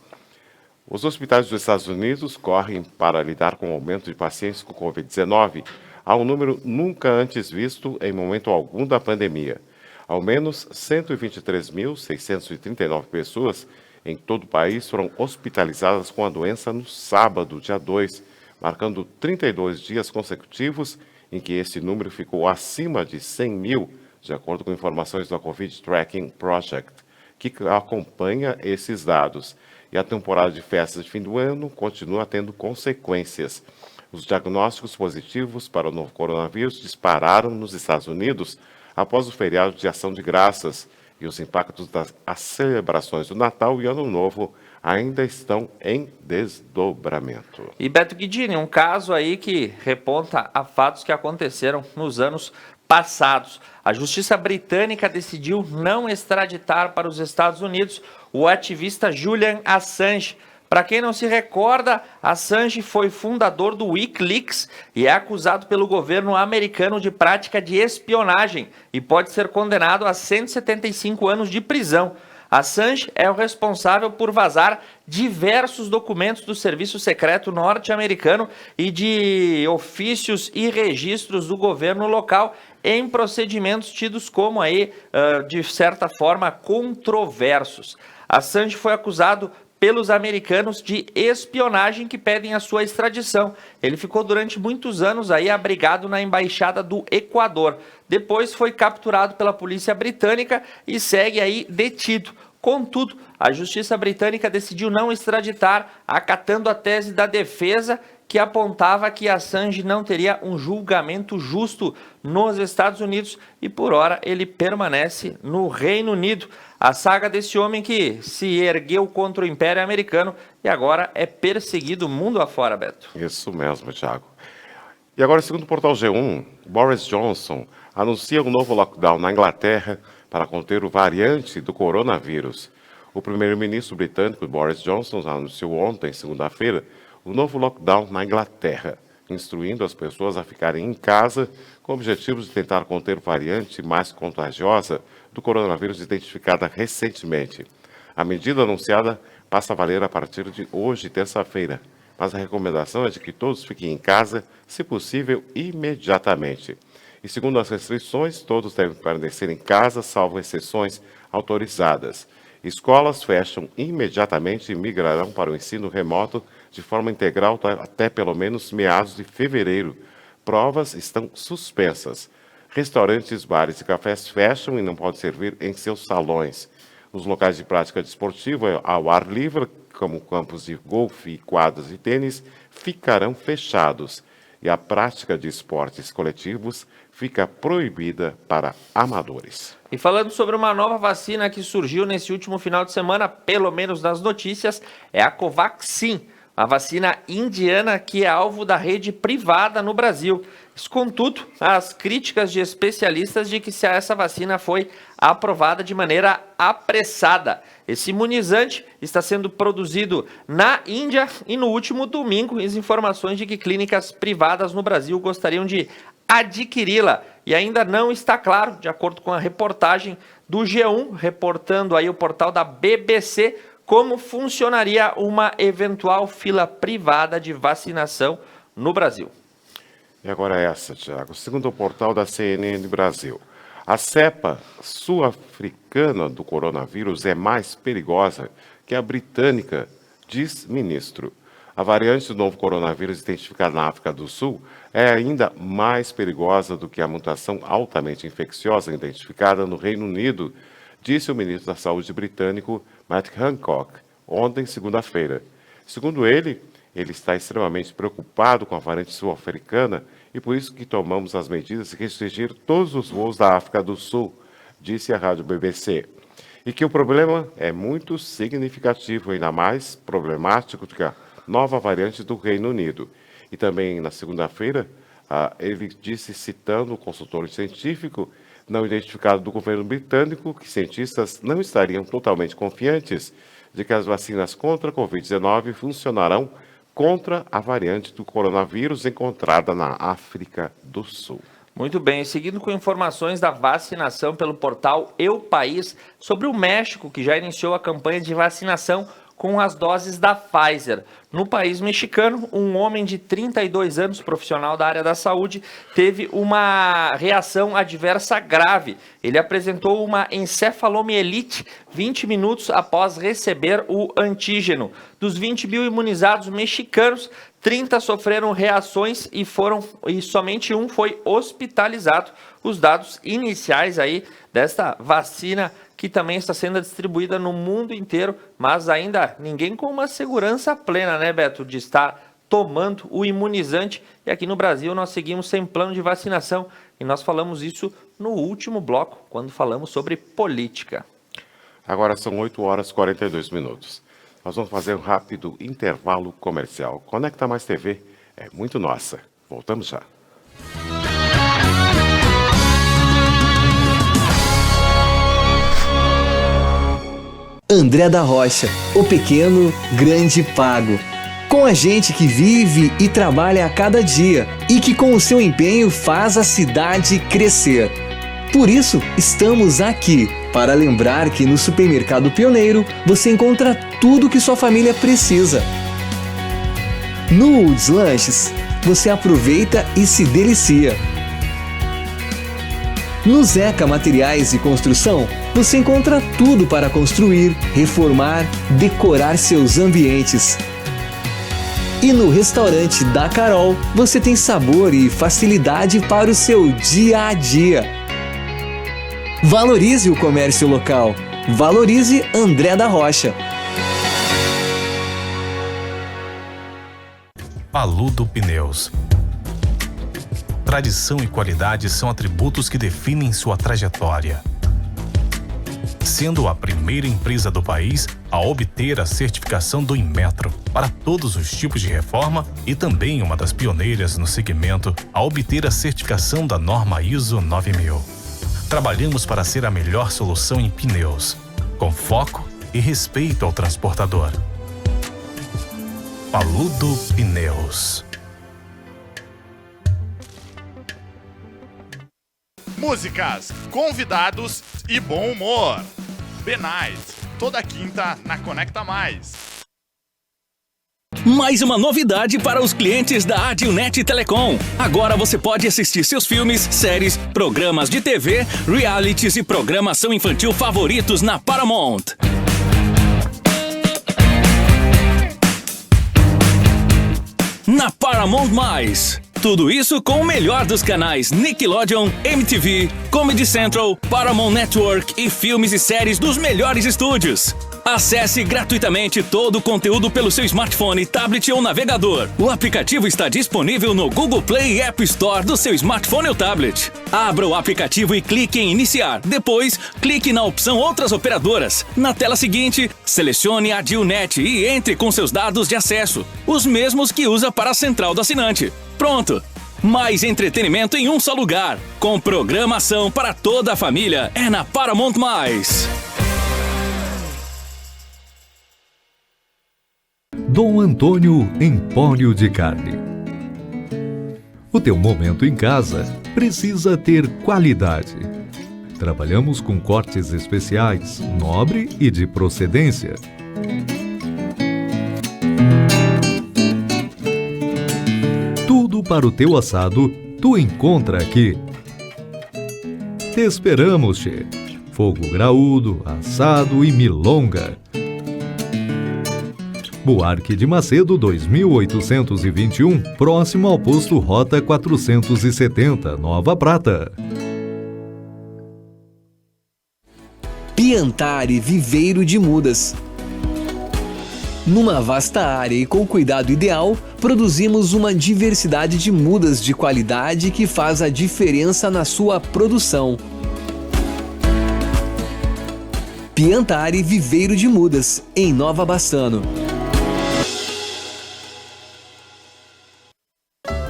Os hospitais dos Estados Unidos correm para lidar com o aumento de pacientes com Covid-19 a um número nunca antes visto em momento algum da pandemia. Ao menos 123.639 pessoas em todo o país foram hospitalizadas com a doença no sábado, dia 2, marcando 32 dias consecutivos em que esse número ficou acima de 100 mil, de acordo com informações da Covid Tracking Project, que acompanha esses dados. E a temporada de festas de fim do ano continua tendo consequências. Os diagnósticos positivos para o novo coronavírus dispararam nos Estados Unidos após o feriado de Ação de Graças, e os impactos das celebrações do Natal e Ano Novo ainda estão em desdobramento. E Beto Guidini, um caso aí que reponta a fatos que aconteceram nos anos passados. A Justiça Britânica decidiu não extraditar para os Estados Unidos o ativista Julian Assange. Para quem não se recorda, Assange foi fundador do Wikileaks e é acusado pelo governo americano de prática de espionagem e pode ser condenado a 175 anos de prisão. Assange é o responsável por vazar diversos documentos do Serviço Secreto norte-americano e de ofícios e registros do governo local em procedimentos tidos como aí, de certa forma, controversos. Assange foi acusado pelos americanos de espionagem que pedem a sua extradição. Ele ficou durante muitos anos aí abrigado na Embaixada do Equador. Depois foi capturado pela polícia britânica e segue aí detido. Contudo, a Justiça Britânica decidiu não extraditar, acatando a tese da defesa que apontava que Assange não teria um julgamento justo nos Estados Unidos e, por hora, ele permanece no Reino Unido. A saga desse homem que se ergueu contra o Império Americano e agora é perseguido mundo afora, Beto. Isso mesmo, Thiago. E agora, segundo o portal G1, Boris Johnson anuncia um novo lockdown na Inglaterra para conter o variante do coronavírus. O primeiro-ministro britânico Boris Johnson anunciou ontem, segunda-feira, o novo lockdown na Inglaterra, instruindo as pessoas a ficarem em casa com o objetivo de tentar conter a variante mais contagiosa do coronavírus identificada recentemente. A medida anunciada passa a valer a partir de hoje, terça-feira, mas a recomendação é de que todos fiquem em casa, se possível, imediatamente. E segundo as restrições, todos devem permanecer em casa, salvo exceções autorizadas. Escolas fecham imediatamente e migrarão para o ensino remoto de forma integral até pelo menos meados de fevereiro. Provas estão suspensas. Restaurantes, bares e cafés fecham e não podem servir em seus salões. Os locais de prática desportiva ao ar livre, como campos de golfe, quadras de tênis, ficarão fechados. E a prática de esportes coletivos fica proibida para amadores. E falando sobre uma nova vacina que surgiu nesse último final de semana, pelo menos nas notícias, é a Covaxin, a vacina indiana que é alvo da rede privada no Brasil. Contudo, as críticas de especialistas de que essa vacina foi aprovada de maneira apressada. Esse imunizante está sendo produzido na Índia e no último domingo, as informações de que clínicas privadas no Brasil gostariam de adquiri-la. E ainda não está claro, de acordo com a reportagem do G1, reportando aí o portal da BBC, como funcionaria uma eventual fila privada de vacinação no Brasil. E agora essa, Thiago. Segundo o portal da CNN Brasil, a cepa sul-africana do coronavírus é mais perigosa que a britânica, diz ministro. A variante do novo coronavírus identificada na África do Sul é ainda mais perigosa do que a mutação altamente infecciosa identificada no Reino Unido, disse o ministro da Saúde britânico Matt Hancock, ontem, segunda-feira. Segundo ele está extremamente preocupado com a variante sul-africana e por isso que tomamos as medidas de restringir todos os voos da África do Sul, disse a rádio BBC. E que o problema é muito significativo, ainda mais problemático do que a nova variante do Reino Unido. E também na segunda-feira, ele disse, citando o consultor científico não identificado do governo britânico, que cientistas não estariam totalmente confiantes de que as vacinas contra a Covid-19 funcionarão contra a variante do coronavírus encontrada na África do Sul. Muito bem, seguindo com informações da vacinação pelo portal Eu País, sobre o México, que já iniciou a campanha de vacinação com as doses da Pfizer. No país mexicano, um homem de 32 anos, profissional da área da saúde, teve uma reação adversa grave. Ele apresentou uma encefalomielite 20 minutos após receber o antígeno. Dos 20 mil imunizados mexicanos, 30 sofreram reações e somente um foi hospitalizado. Os dados iniciais aí desta vacina que também está sendo distribuída no mundo inteiro, mas ainda ninguém com uma segurança plena, né, Beto, de estar tomando o imunizante. E aqui no Brasil nós seguimos sem plano de vacinação e nós falamos isso no último bloco, quando falamos sobre política. Agora são 8h42. Nós vamos fazer um rápido intervalo comercial. Conecta Mais TV é muito nossa. Voltamos já. André da Rocha, o pequeno, grande pago. Com a gente que vive e trabalha a cada dia e que com o seu empenho faz a cidade crescer. Por isso, estamos aqui para lembrar que no Supermercado Pioneiro você encontra tudo o que sua família precisa. No Woods Lanches, você aproveita e se delicia. No Zeca Materiais de Construção, você encontra tudo para construir, reformar, decorar seus ambientes. E no restaurante da Carol, você tem sabor e facilidade para o seu dia a dia. Valorize o comércio local. Valorize André da Rocha. Paludo Pneus. Tradição e qualidade são atributos que definem sua trajetória. Sendo a primeira empresa do país a obter a certificação do Inmetro para todos os tipos de reforma e também uma das pioneiras no segmento a obter a certificação da norma ISO 9000. Trabalhamos para ser a melhor solução em pneus, com foco e respeito ao transportador. Paludo Pneus. Músicas, convidados e bom humor. Benite, toda quinta na Conecta Mais. Mais uma novidade para os clientes da Adilnet Telecom. Agora você pode assistir seus filmes, séries, programas de TV, realities e programação infantil favoritos na Paramount. Na Paramount+. Tudo isso com o melhor dos canais Nickelodeon, MTV, Comedy Central, Paramount Network e filmes e séries dos melhores estúdios. Acesse gratuitamente todo o conteúdo pelo seu smartphone, tablet ou navegador. O aplicativo está disponível no Google Play e App Store do seu smartphone ou tablet. Abra o aplicativo e clique em Iniciar. Depois, clique na opção Outras Operadoras. Na tela seguinte, selecione a Adilnet e entre com seus dados de acesso, os mesmos que usa para a central do assinante. Pronto! Mais entretenimento em um só lugar. Com programação para toda a família. É na Paramount+. Dom Antônio Empório de Carne. O teu momento em casa precisa ter qualidade. Trabalhamos com cortes especiais, nobre e de procedência. Tudo para o teu assado, tu encontra aqui. Te esperamos, che. Fogo graúdo, assado e milonga. Buarque de Macedo 2821, próximo ao posto Rota 470, Nova Prata. Piantari Viveiro de Mudas. Numa vasta área e com cuidado ideal, produzimos uma diversidade de mudas de qualidade que faz a diferença na sua produção. Piantari Viveiro de Mudas, em Nova Bassano.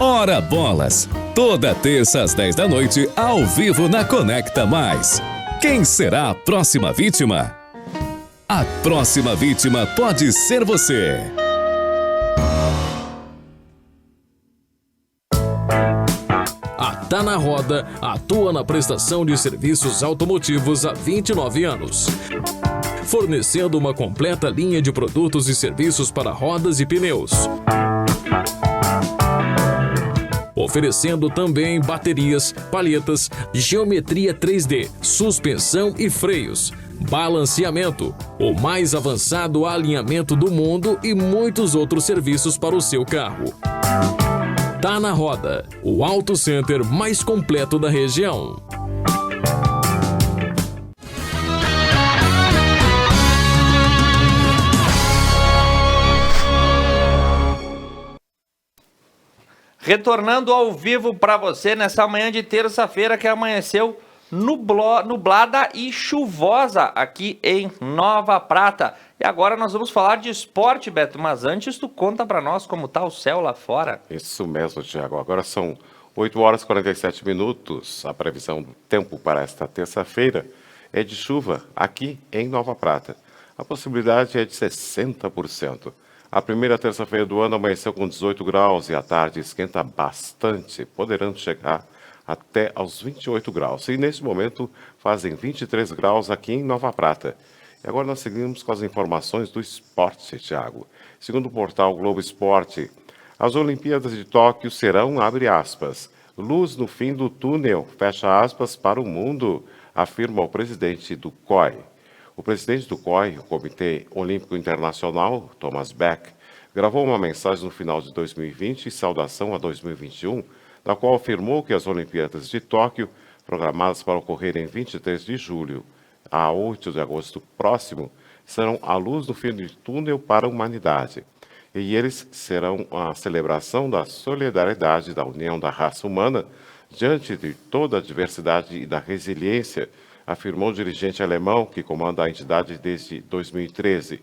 Ora bolas! Toda terça às 10 da noite, ao vivo na Conecta Mais. Quem será a próxima vítima? A próxima vítima pode ser você. A Tá na Roda atua na prestação de serviços automotivos há 29 anos. Fornecendo uma completa linha de produtos e serviços para rodas e pneus. Oferecendo também baterias, palhetas, geometria 3D, suspensão e freios, balanceamento, o mais avançado alinhamento do mundo e muitos outros serviços para o seu carro. Tá na Roda, o Auto Center mais completo da região. Retornando ao vivo para você nessa manhã de terça-feira que amanheceu nublada e chuvosa aqui em Nova Prata. E agora nós vamos falar de esporte, Beto, mas antes tu conta para nós como tá o céu lá fora. Isso mesmo, Thiago. Agora são 8 horas e 47 minutos. A previsão do tempo para esta terça-feira é de chuva aqui em Nova Prata. A possibilidade é de 60%. A primeira terça-feira do ano amanheceu com 18 graus e à tarde esquenta bastante, podendo chegar até aos 28 graus. E neste momento fazem 23 graus aqui em Nova Prata. E agora nós seguimos com as informações do esporte, Thiago. Segundo o portal Globo Esporte, as Olimpíadas de Tóquio serão, abre aspas, luz no fim do túnel, fecha aspas, para o mundo, afirma o presidente do COI. O presidente do COI, o Comitê Olímpico Internacional, Thomas Bach, gravou uma mensagem no final de 2020 em saudação a 2021, na qual afirmou que as Olimpíadas de Tóquio, programadas para ocorrer em 23 de julho a 8 de agosto próximo, serão a luz no fim do túnel para a humanidade. e eles serão a celebração da solidariedade da união da raça humana diante de toda a diversidade e da resiliência, afirmou o dirigente alemão que comanda a entidade desde 2013.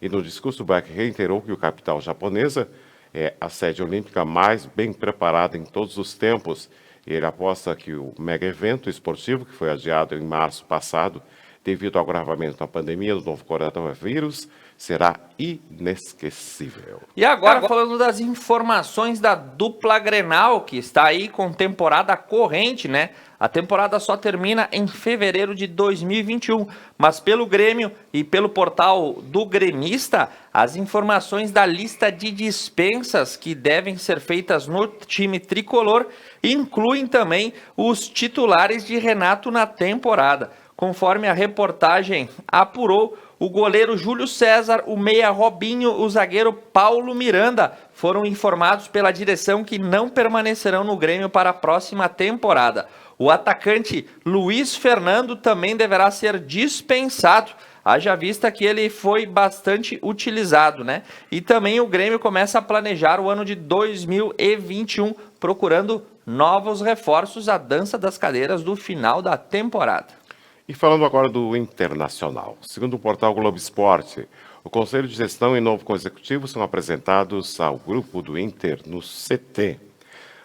E no discurso, Bach reiterou que a capital japonesa é a sede olímpica mais bem preparada em todos os tempos. E ele aposta que o mega evento esportivo, que foi adiado em março passado, devido ao agravamento da pandemia do novo coronavírus, será inesquecível. E agora, falando das informações da dupla Grenal, que está aí com temporada corrente, né? A temporada só termina em fevereiro de 2021, mas pelo Grêmio e pelo portal do Gremista, as informações da lista de dispensas que devem ser feitas no time tricolor incluem também os titulares de Renato na temporada. Conforme a reportagem apurou, o goleiro Júlio César, o meia Robinho, o zagueiro Paulo Miranda foram informados pela direção que não permanecerão no Grêmio para a próxima temporada. O atacante Luiz Fernando também deverá ser dispensado, haja vista que ele foi bastante utilizado, né? E também o Grêmio começa a planejar o ano de 2021, procurando novos reforços à dança das cadeiras do final da temporada. E falando agora do Internacional. Segundo o portal Globo Esporte, o Conselho de Gestão e novo executivo são apresentados ao grupo do Inter no CT.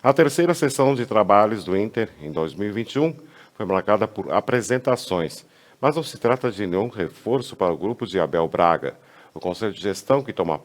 A terceira sessão de trabalhos do Inter em 2021 foi marcada por apresentações, mas não se trata de nenhum reforço para o grupo de Abel Braga. O Conselho de Gestão, que tomou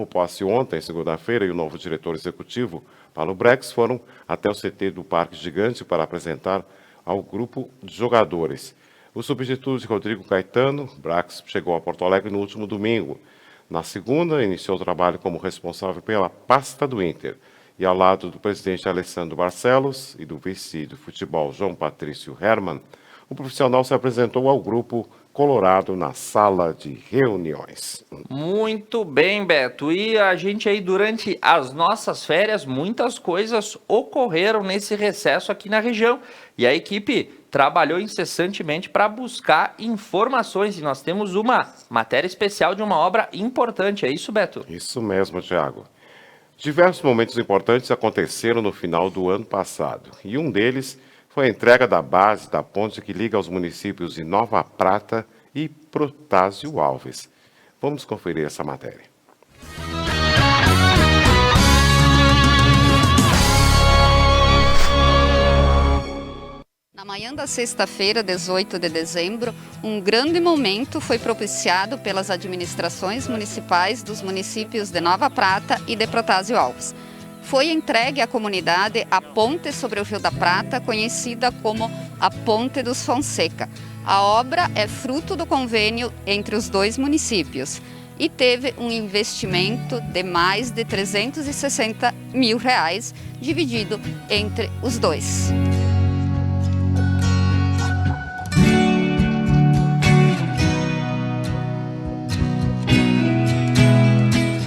posse ontem, segunda-feira, e o novo diretor executivo, Paulo Brex, foram até o CT do Parque Gigante para apresentar ao grupo de jogadores. O substituto de Rodrigo Caetano, Brax, chegou a Porto Alegre no último domingo. Na segunda, iniciou o trabalho como responsável pela pasta do Inter. E ao lado do presidente Alessandro Barcelos e do vice de futebol João Patrício Hermann, o profissional se apresentou ao grupo colorado na sala de reuniões. Muito bem, Beto. E a gente aí, durante as nossas férias, muitas coisas ocorreram nesse recesso aqui na região. E a equipe trabalhou incessantemente para buscar informações. E nós temos uma matéria especial de uma obra importante. É isso, Beto? Isso mesmo, Thiago. Diversos momentos importantes aconteceram no final do ano passado. E um deles foi a entrega da base da ponte que liga os municípios de Nova Prata e Protásio Alves. Vamos conferir essa matéria. Na manhã da sexta-feira, 18 de dezembro, um grande momento foi propiciado pelas administrações municipais dos municípios de Nova Prata e de Protásio Alves. Foi entregue à comunidade a ponte sobre o Rio da Prata, conhecida como a Ponte dos Fonseca. A obra é fruto do convênio entre os dois municípios e teve um investimento de mais de R$360 mil, dividido entre os dois.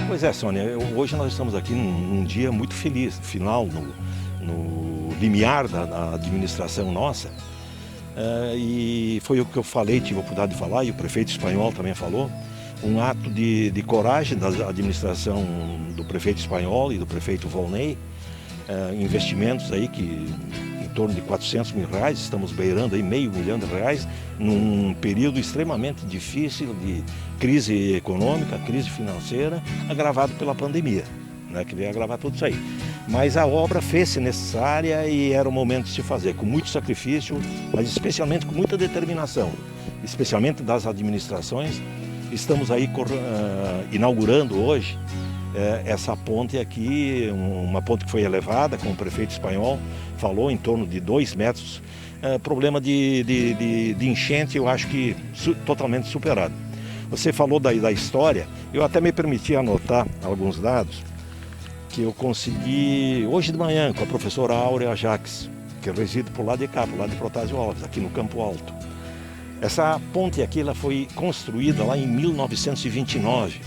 Pois é, Sônia, hoje nós estamos aqui num dia muito feliz, final, no limiar da administração nossa. E foi o que eu falei, tive a oportunidade de falar, e o prefeito espanhol também falou, um ato de coragem da administração do prefeito espanhol e do prefeito Volney, investimentos aí que em torno de R$400 mil, estamos beirando aí R$500 milhões, num período extremamente difícil de crise econômica, crise financeira, agravado pela pandemia, né, que veio agravar tudo isso aí. Mas a obra fez-se necessária e era o momento de se fazer, com muito sacrifício, mas especialmente com muita determinação, especialmente das administrações. Estamos aí inaugurando hoje essa ponte aqui, uma ponte que foi elevada, como o prefeito espanhol falou, em torno de 2 metros. Problema de enchente, eu acho que totalmente superado. Você falou da história, eu até me permiti anotar alguns dados que eu consegui hoje de manhã com a professora Áurea Jacques, que reside por lá de cá, por lá de Protásio Alves, aqui no Campo Alto. Essa ponte aqui ela foi construída lá em 1929.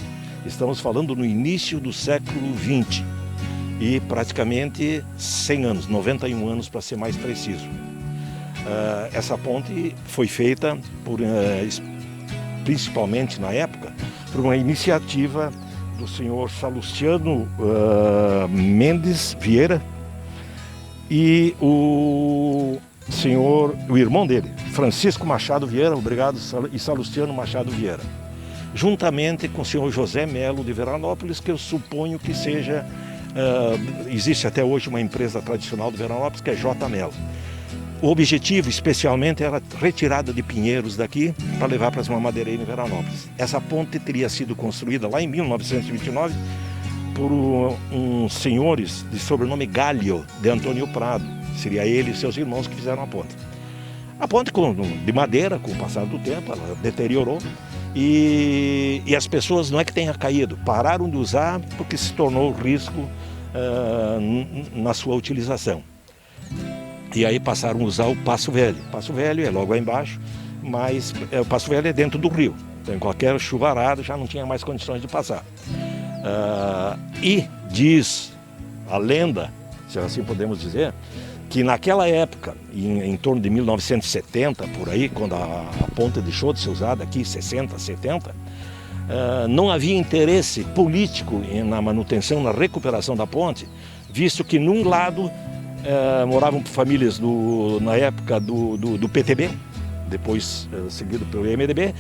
Estamos falando no início do século XX e praticamente 100 anos, 91 anos para ser mais preciso. Essa ponte foi feita principalmente na época, por uma iniciativa do senhor Salustiano Mendes Vieira e o irmão dele, Francisco Machado Vieira, obrigado, e Salustiano Machado Vieira, juntamente com o senhor José Melo de Veranópolis, que eu suponho que seja, existe até hoje uma empresa tradicional de Veranópolis, que é J. Melo. O objetivo, especialmente, era a retirada de pinheiros daqui para levar para as mamadeireiras em Veranópolis. Essa ponte teria sido construída lá em 1929 por uns senhores de sobrenome Galho, de Antônio Prado. Seria ele e seus irmãos que fizeram a ponte. A ponte de madeira, com o passar do tempo, ela deteriorou e as pessoas não é que tenha caído, pararam de usar porque se tornou risco na sua utilização. E aí passaram a usar o Passo Velho. O Passo Velho é logo aí embaixo, mas o Passo Velho é dentro do rio. Então, em qualquer chuvarada já não tinha mais condições de passar. E diz a lenda, se assim podemos dizer, que naquela época, em torno de 1970, por aí, quando a ponte deixou de ser usada aqui, 60, 70, não havia interesse político na manutenção, na recuperação da ponte, visto que num lado moravam famílias na época do PTB, depois seguido pelo MDB,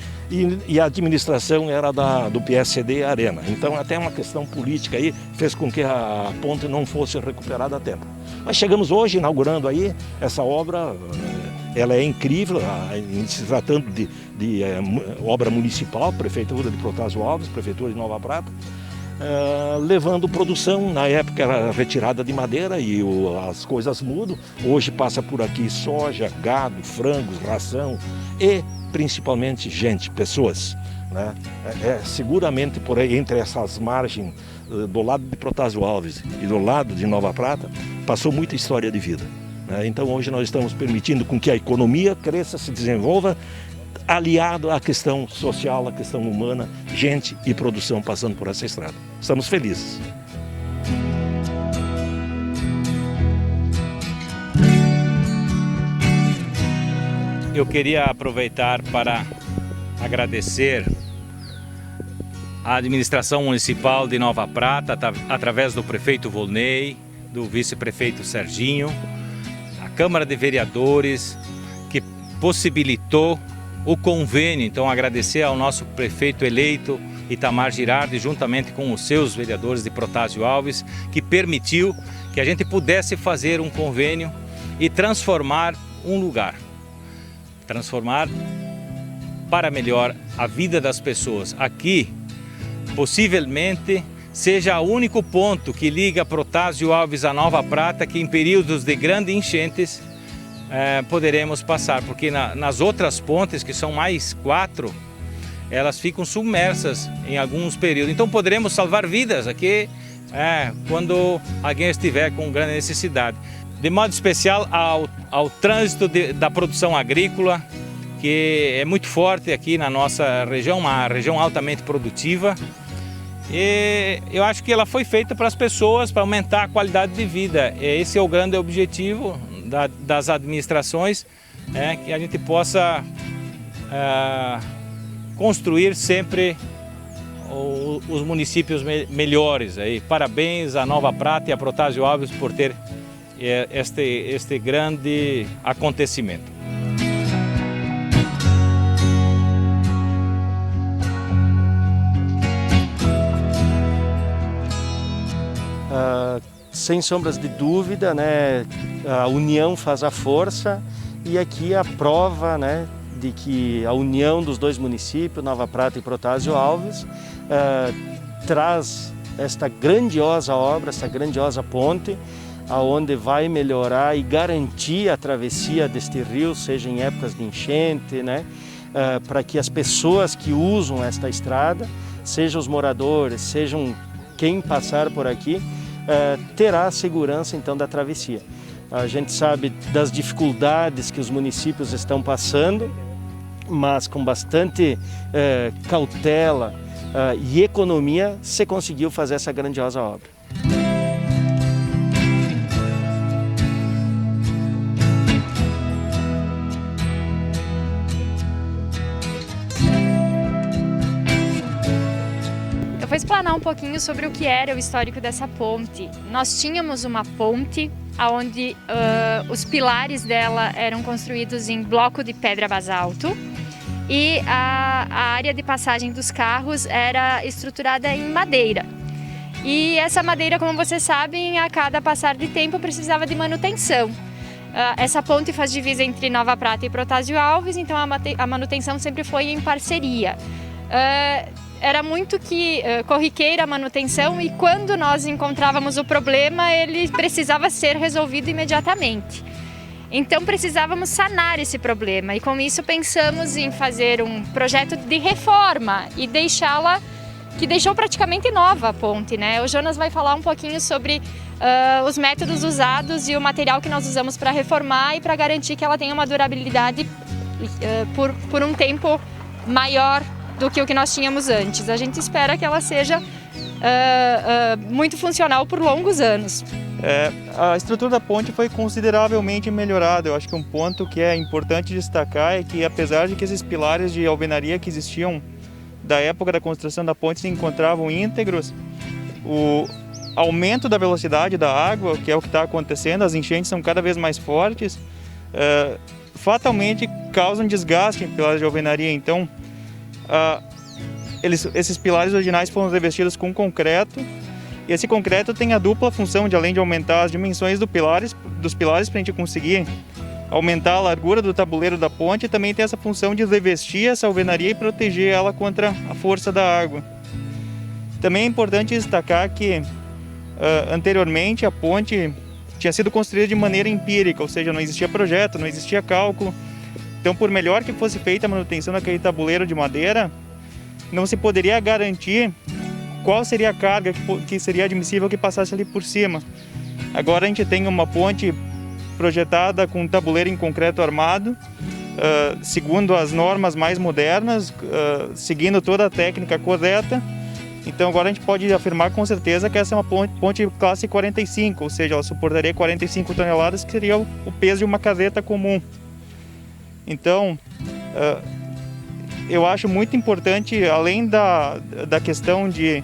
e a administração era do PSD Arena. Então até uma questão política aí fez com que a ponte não fosse recuperada a tempo. Mas chegamos hoje inaugurando aí essa obra, ela é incrível, se tratando de obra municipal, Prefeitura de Protásio Alves, Prefeitura de Nova Prata, levando produção. Na época era retirada de madeira e as coisas mudam. Hoje passa por aqui soja, gado, frangos, ração e principalmente gente, pessoas, né? Seguramente por aí, entre essas margens do lado de Protásio Alves e do lado de Nova Prata, passou muita história de vida, né? Então hoje nós estamos permitindo com que a economia cresça, se desenvolva, aliado à questão social, à questão humana, gente e produção passando por essa estrada. Estamos felizes. Eu queria aproveitar para agradecer à administração municipal de Nova Prata, através do prefeito Volney, do vice-prefeito Serginho, a Câmara de Vereadores, que possibilitou o convênio. Então agradecer ao nosso prefeito eleito, Itamar Girardi, juntamente com os seus vereadores de Protásio Alves, que permitiu que a gente pudesse fazer um convênio e transformar um lugar. Transformar para melhor a vida das pessoas. Aqui, possivelmente, seja o único ponto que liga Protásio Alves a Nova Prata, que em períodos de grandes enchentes poderemos passar, porque nas outras pontes, que são mais 4, elas ficam submersas em alguns períodos. Então poderemos salvar vidas aqui quando alguém estiver com grande necessidade. De modo especial ao trânsito da produção agrícola, que é muito forte aqui na nossa região, uma região altamente produtiva. E eu acho que ela foi feita para as pessoas, para aumentar a qualidade de vida. Esse é o grande objetivo das administrações, que a gente possa construir sempre os municípios melhores. Parabéns a Nova Prata e a Protásio Alves por ter este grande acontecimento. Sem sombras de dúvida, né, a união faz a força, e aqui a prova, né, de que a união dos dois municípios, Nova Prata e Protásio Alves, traz esta grandiosa obra, esta grandiosa ponte, aonde vai melhorar e garantir a travessia deste rio, seja em épocas de enchente, né, para que as pessoas que usam esta estrada, sejam os moradores, sejam quem passar por aqui, terá a segurança então da travessia. A gente sabe das dificuldades que os municípios estão passando, mas com bastante cautela e economia se conseguiu fazer essa grandiosa obra. Eu vou explanar falar um pouquinho sobre o que era o histórico dessa ponte. Nós tínhamos uma ponte onde os pilares dela eram construídos em bloco de pedra basalto e a área de passagem dos carros era estruturada em madeira. E essa madeira, como vocês sabem, a cada passar de tempo precisava de manutenção. Essa ponte faz divisa entre Nova Prata e Protásio Alves, então a manutenção sempre foi em parceria. Era muito corriqueira a manutenção e quando nós encontrávamos o problema, ele precisava ser resolvido imediatamente. Então precisávamos sanar esse problema e com isso pensamos em fazer um projeto de reforma e deixá-la, que deixou praticamente nova a ponte, né? O Jonas vai falar um pouquinho sobre os métodos usados e o material que nós usamos para reformar e para garantir que ela tenha uma durabilidade por um tempo maior do que o que nós tínhamos antes. A gente espera que ela seja muito funcional por longos anos. A estrutura da ponte foi consideravelmente melhorada. Eu acho que um ponto que é importante destacar é que, apesar de que esses pilares de alvenaria que existiam da época da construção da ponte se encontravam íntegros, o aumento da velocidade da água, que é o que está acontecendo, as enchentes são cada vez mais fortes, fatalmente causam desgaste em pilares de alvenaria. Então, esses pilares originais foram revestidos com concreto e esse concreto tem a dupla função de, além de aumentar as dimensões dos pilares para a gente conseguir aumentar a largura do tabuleiro da ponte, também tem essa função de revestir essa alvenaria e proteger ela contra a força da água. Também é importante destacar que anteriormente a ponte tinha sido construída de maneira empírica, ou seja, não existia projeto, não existia cálculo. Então, por melhor que fosse feita a manutenção daquele tabuleiro de madeira, não se poderia garantir qual seria a carga que seria admissível que passasse ali por cima. Agora a gente tem uma ponte projetada com um tabuleiro em concreto armado, segundo as normas mais modernas, seguindo toda a técnica correta. Então agora a gente pode afirmar com certeza que essa é uma ponte classe 45, ou seja, ela suportaria 45 toneladas, que seria o peso de uma carreta comum. Então, eu acho muito importante, além da questão de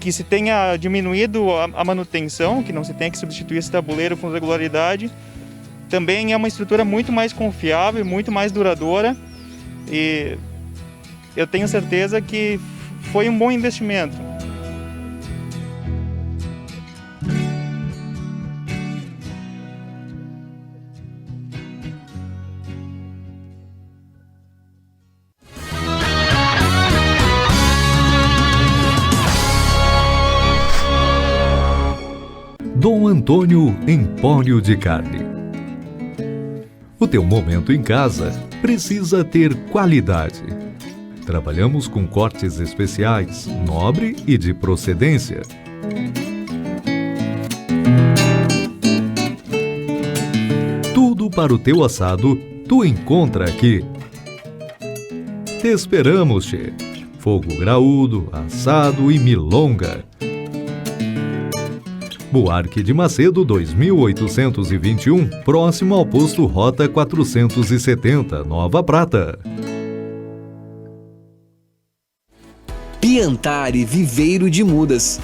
que se tenha diminuído a manutenção, que não se tenha que substituir esse tabuleiro com regularidade, também é uma estrutura muito mais confiável, muito mais duradoura, e eu tenho certeza que foi um bom investimento. Dom Antônio Empório de Carne. O teu momento em casa precisa ter qualidade. Trabalhamos com cortes especiais, nobre e de procedência. Tudo para o teu assado, tu encontra aqui. Te esperamos, che. Fogo graúdo, assado e milonga. Buarque de Macedo 2821, próximo ao posto Rota 470, Nova Prata. Piantari Viveiro de Mudas.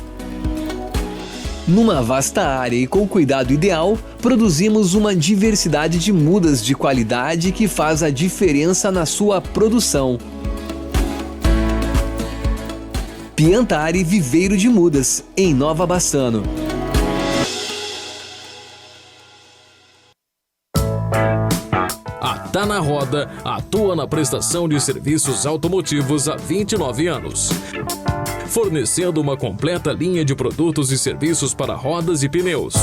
Numa vasta área e com cuidado ideal, produzimos uma diversidade de mudas de qualidade que faz a diferença na sua produção. Piantari Viveiro de Mudas, em Nova Bassano. Tá na Roda atua na prestação de serviços automotivos há 29 anos, fornecendo uma completa linha de produtos e serviços para rodas e pneus,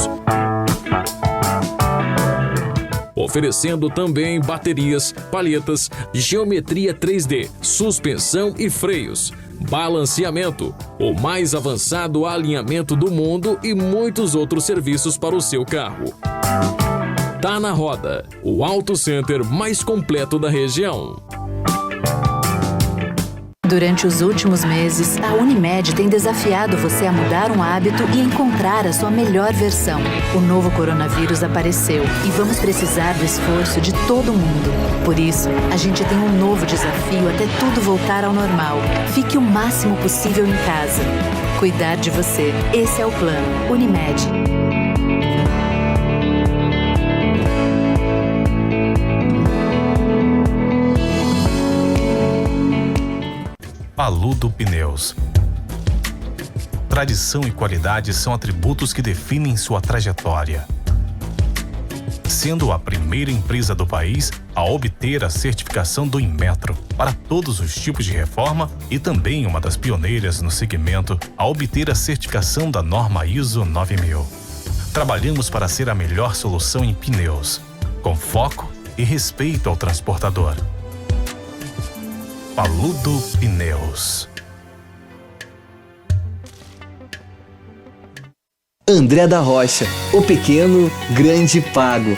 oferecendo também baterias, palhetas, geometria 3D, suspensão e freios, balanceamento, o mais avançado alinhamento do mundo e muitos outros serviços para o seu carro. Tá na Roda, o auto center mais completo da região. Durante os últimos meses, a Unimed tem desafiado você a mudar um hábito e encontrar a sua melhor versão. O novo coronavírus apareceu e vamos precisar do esforço de todo mundo. Por isso, a gente tem um novo desafio até tudo voltar ao normal. Fique o máximo possível em casa. Cuidar de você. Esse é o plano. Unimed. Paludo Pneus. Tradição e qualidade são atributos que definem sua trajetória. Sendo a primeira empresa do país a obter a certificação do Inmetro para todos os tipos de reforma e também uma das pioneiras no segmento a obter a certificação da norma ISO 9000. Trabalhamos para ser a melhor solução em pneus, com foco e respeito ao transportador. Paludo Pneus. André da Rocha, o pequeno, grande pago.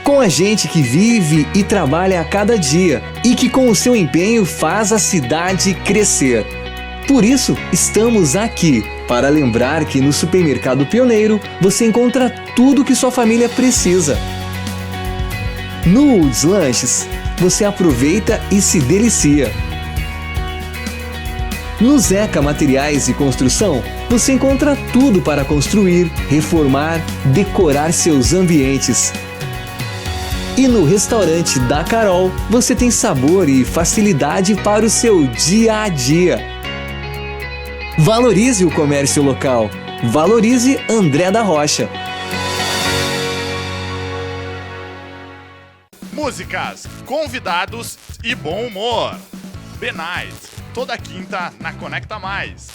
Com a gente que vive e trabalha a cada dia e que com o seu empenho faz a cidade crescer. Por isso, estamos aqui para lembrar que no Supermercado Pioneiro você encontra tudo que sua família precisa. No Woods Lanches, você aproveita e se delicia. No Zeca Materiais e Construção, você encontra tudo para construir, reformar, decorar seus ambientes. E no restaurante da Carol, você tem sabor e facilidade para o seu dia a dia. Valorize o comércio local. Valorize André da Rocha. Músicas, convidados e bom humor. Benite, toda quinta na Conecta Mais.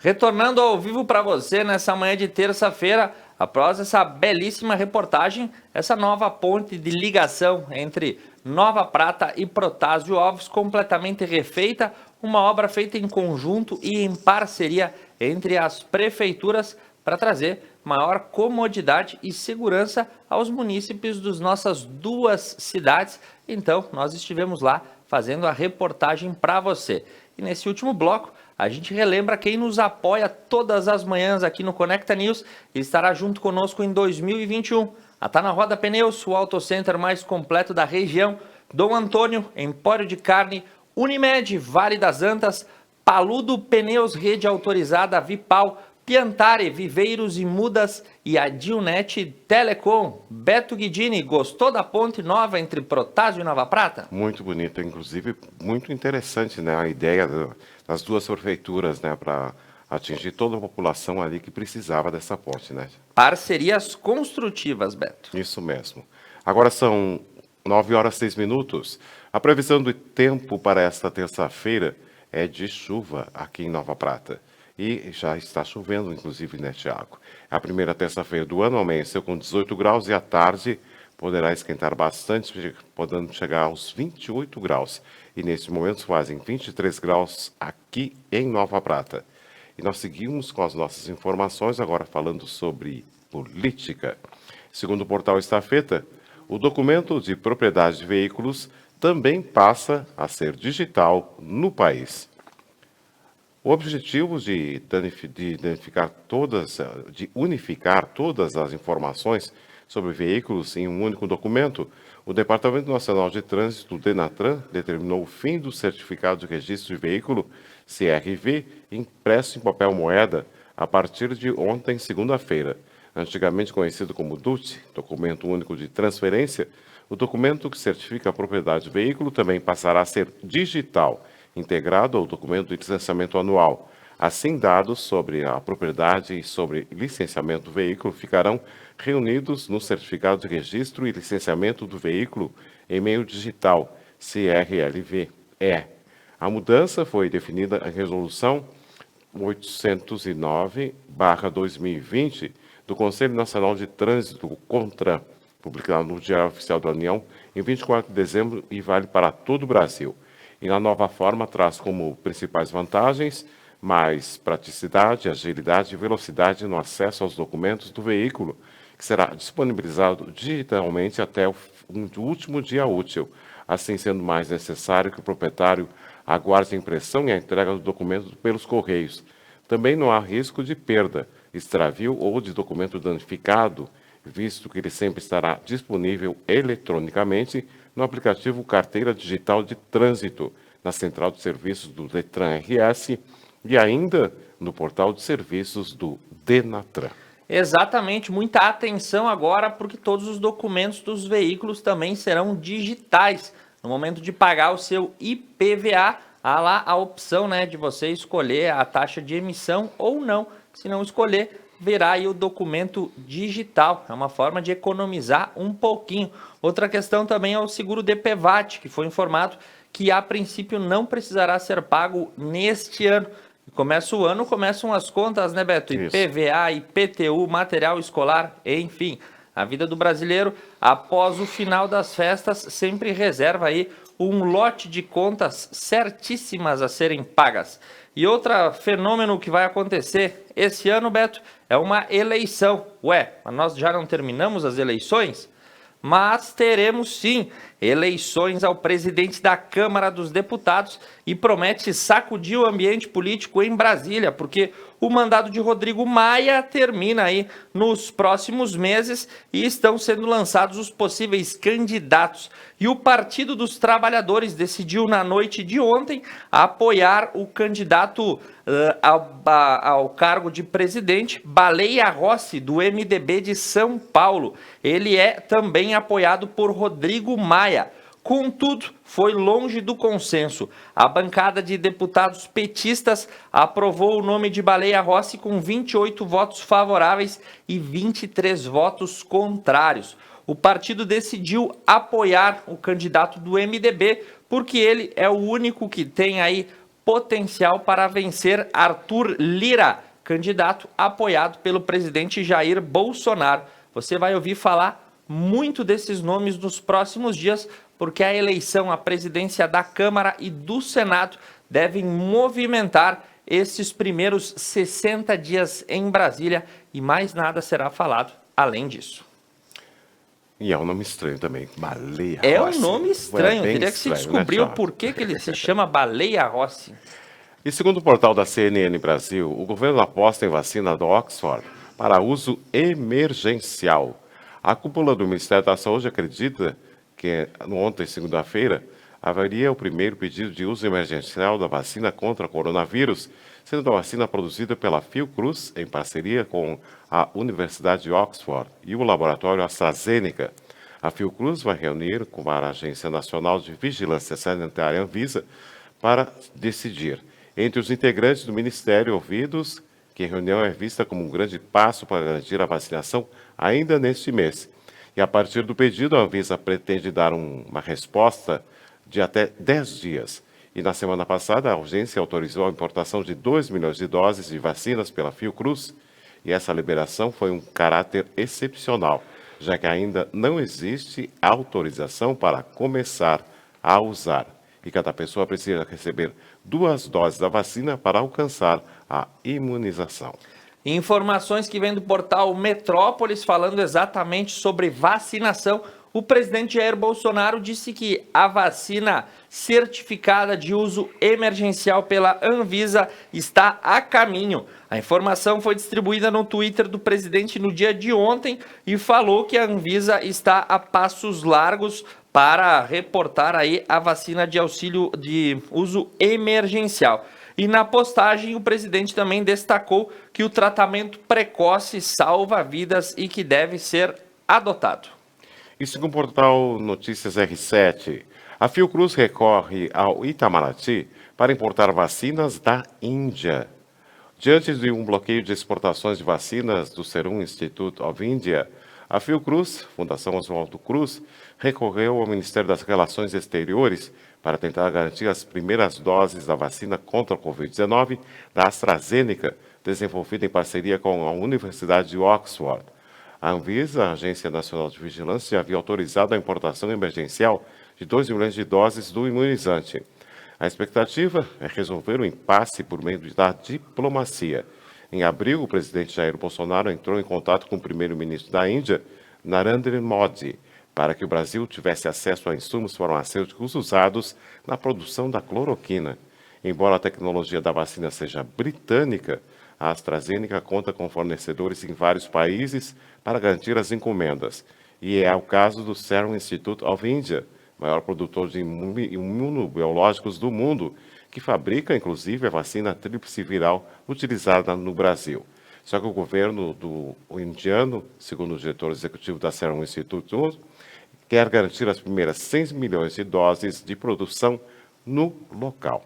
Retornando ao vivo para você nessa manhã de terça-feira, após essa belíssima reportagem, essa nova ponte de ligação entre Nova Prata e Protásio Alves, completamente refeita, uma obra feita em conjunto e em parceria entre as prefeituras para trazer maior comodidade e segurança aos munícipes das nossas duas cidades. Então, nós estivemos lá fazendo a reportagem para você. E nesse último bloco, a gente relembra quem nos apoia todas as manhãs aqui no Conecta News e estará junto conosco em 2021. A Tá na Roda Pneus, o Auto Center mais completo da região, Dom Antônio, Empório de Carne, Unimed, Vale das Antas, Paludo Pneus, rede autorizada Vipal, Piantare, Viveiros e Mudas e a Dilnet Telecom. Beto Guidini, gostou da ponte nova entre Protásio e Nova Prata? Muito bonita, inclusive muito interessante, né, a ideia das duas prefeituras, né, para atingir toda a população ali que precisava dessa ponte, né? Parcerias construtivas, Beto. Isso mesmo. Agora são 9h06. A previsão do tempo para esta terça-feira é de chuva aqui em Nova Prata. E já está chovendo, inclusive, né, Tiago? A primeira terça-feira do ano amanheceu com 18 graus e à tarde poderá esquentar bastante, podendo chegar aos 28 graus. E neste momento fazem 23 graus aqui em Nova Prata. E nós seguimos com as nossas informações, agora falando sobre política. Segundo o portal Estafeta, o documento de propriedade de veículos também passa a ser digital no país. O objetivo de unificar todas as informações sobre veículos em um único documento, o Departamento Nacional de Trânsito, o DENATRAN, determinou o fim do Certificado de Registro de Veículo, CRV, impresso em papel moeda, a partir de ontem, segunda-feira. Antigamente conhecido como DUT, Documento Único de Transferência, o documento que certifica a propriedade do veículo também passará a ser digital, integrado ao documento de licenciamento anual. Assim, dados sobre a propriedade e sobre licenciamento do veículo ficarão reunidos no Certificado de Registro e Licenciamento do Veículo em meio digital, CRLV-E. A mudança foi definida em Resolução 809/2020 do Conselho Nacional de Trânsito, CONTRAN, publicado no Diário Oficial da União em 24 de dezembro e vale para todo o Brasil. E na nova forma traz como principais vantagens mais praticidade, agilidade e velocidade no acesso aos documentos do veículo, que será disponibilizado digitalmente até o último dia útil, assim sendo mais necessário que o proprietário aguarde a impressão e a entrega do documento pelos correios. Também não há risco de perda, extravio ou de documento danificado, visto que ele sempre estará disponível eletronicamente no aplicativo Carteira Digital de Trânsito, na central de serviços do Detran RS e ainda no portal de serviços do Denatran. Exatamente, muita atenção agora, porque todos os documentos dos veículos também serão digitais. No momento de pagar o seu IPVA, há lá a opção, né, de você escolher a taxa de emissão ou não. Se não escolher, virá aí o documento digital. É uma forma de economizar um pouquinho. Outra questão também é o seguro DPVAT, que foi informado que a princípio não precisará ser pago neste ano. Começa o ano, começam as contas, né, Beto? Isso. IPVA, IPTU, material escolar, enfim. A vida do brasileiro, após o final das festas, sempre reserva aí um lote de contas certíssimas a serem pagas. E outro fenômeno que vai acontecer esse ano, Beto, é uma eleição. Ué, mas nós já não terminamos as eleições? Mas teremos sim eleições ao presidente da Câmara dos Deputados e promete sacudir o ambiente político em Brasília, porque o mandato de Rodrigo Maia termina aí nos próximos meses e estão sendo lançados os possíveis candidatos. E o Partido dos Trabalhadores decidiu na noite de ontem apoiar o candidato ao cargo de presidente, Baleia Rossi, do MDB de São Paulo. Ele é também apoiado por Rodrigo Maia. Contudo, foi longe do consenso. A bancada de deputados petistas aprovou o nome de Baleia Rossi com 28 votos favoráveis e 23 votos contrários. O partido decidiu apoiar o candidato do MDB porque ele é o único que tem aí potencial para vencer Arthur Lira, candidato apoiado pelo presidente Jair Bolsonaro. Você vai ouvir falar muito desses nomes nos próximos dias, porque a eleição à presidência da Câmara e do Senado devem movimentar esses primeiros 60 dias em Brasília e mais nada será falado além disso. E é um nome estranho também, Baleia É Rossi. um nome estranho, bem teria que se estranho, descobrir né, o Thiago? porquê que ele se chama Baleia Rossi. E segundo o portal da CNN Brasil, o governo aposta em vacina do Oxford para uso emergencial. A cúpula do Ministério da Saúde acredita que ontem, segunda-feira, haveria o primeiro pedido de uso emergencial da vacina contra o coronavírus, sendo a vacina produzida pela Fiocruz, em parceria com a Universidade de Oxford e o laboratório AstraZeneca. A Fiocruz vai reunir com a Agência Nacional de Vigilância Sanitária Anvisa para decidir. Entre os integrantes do Ministério ouvidos, que a reunião é vista como um grande passo para garantir a vacinação ainda neste mês. E a partir do pedido, a Anvisa pretende dar uma resposta de até 10 dias. E na semana passada, a agência autorizou a importação de 2 milhões de doses de vacinas pela Fiocruz. E essa liberação foi um caráter excepcional, já que ainda não existe autorização para começar a usar. E cada pessoa precisa receber 2 doses da vacina para alcançar a imunização. Informações que vêm do portal Metrópolis falando exatamente sobre vacinação. O presidente Jair Bolsonaro disse que a vacina certificada de uso emergencial pela Anvisa está a caminho. A informação foi distribuída no Twitter do presidente no dia de ontem e falou que a Anvisa está a passos largos para reportar aí a vacina de auxílio de uso emergencial. E na postagem, o presidente também destacou que o tratamento precoce salva vidas e que deve ser adotado. E segundo o portal Notícias R7, a Fiocruz recorre ao Itamaraty para importar vacinas da Índia. Diante de um bloqueio de exportações de vacinas do Serum Institute of India, a Fiocruz, Fundação Oswaldo Cruz, recorreu ao Ministério das Relações Exteriores para tentar garantir as primeiras doses da vacina contra a Covid-19 da AstraZeneca, desenvolvida em parceria com a Universidade de Oxford. A Anvisa, a Agência Nacional de Vigilância, já havia autorizado a importação emergencial de 2 milhões de doses do imunizante. A expectativa é resolver o impasse por meio da diplomacia. Em abril, o presidente Jair Bolsonaro entrou em contato com o primeiro-ministro da Índia, Narendra Modi, para que o Brasil tivesse acesso a insumos farmacêuticos usados na produção da cloroquina. Embora a tecnologia da vacina seja britânica, a AstraZeneca conta com fornecedores em vários países para garantir as encomendas. E é o caso do Serum Institute of India, maior produtor de imunobiológicos do mundo, que fabrica, inclusive, a vacina tríplice viral utilizada no Brasil. Só que o governo indiano, segundo o diretor executivo da Serum Institute, quer garantir as primeiras 100 milhões de doses de produção no local.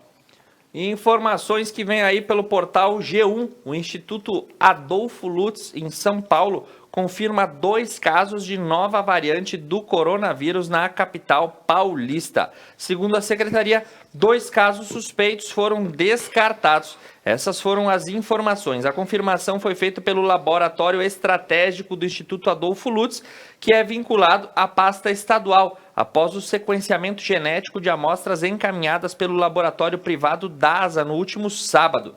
Informações que vêm aí pelo portal G1, o Instituto Adolfo Lutz, em São Paulo, confirma 2 casos de nova variante do coronavírus na capital paulista. Segundo a secretaria, 2 casos suspeitos foram descartados. Essas foram as informações. A confirmação foi feita pelo Laboratório Estratégico do Instituto Adolfo Lutz, que é vinculado à pasta estadual, após o sequenciamento genético de amostras encaminhadas pelo laboratório privado DASA no último sábado.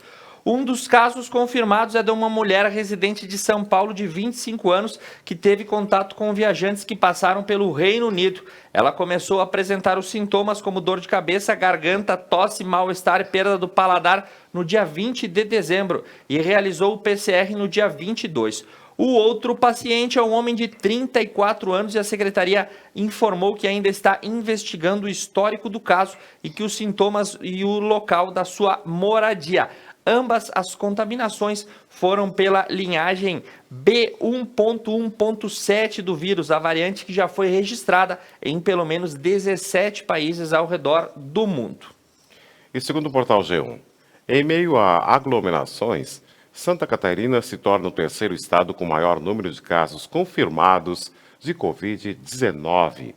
Um dos casos confirmados é de uma mulher residente de São Paulo de 25 anos que teve contato com viajantes que passaram pelo Reino Unido. Ela começou a apresentar os sintomas como dor de cabeça, garganta, tosse, mal-estar e perda do paladar no dia 20 de dezembro e realizou o PCR no dia 22. O outro paciente é um homem de 34 anos e a secretaria informou que ainda está investigando o histórico do caso e que os sintomas e o local da sua moradia. Ambas as contaminações foram pela linhagem B1.1.7 do vírus, a variante que já foi registrada em pelo menos 17 países ao redor do mundo. E segundo o portal G1, em meio a aglomerações, Santa Catarina se torna o 3º estado com maior número de casos confirmados de Covid-19.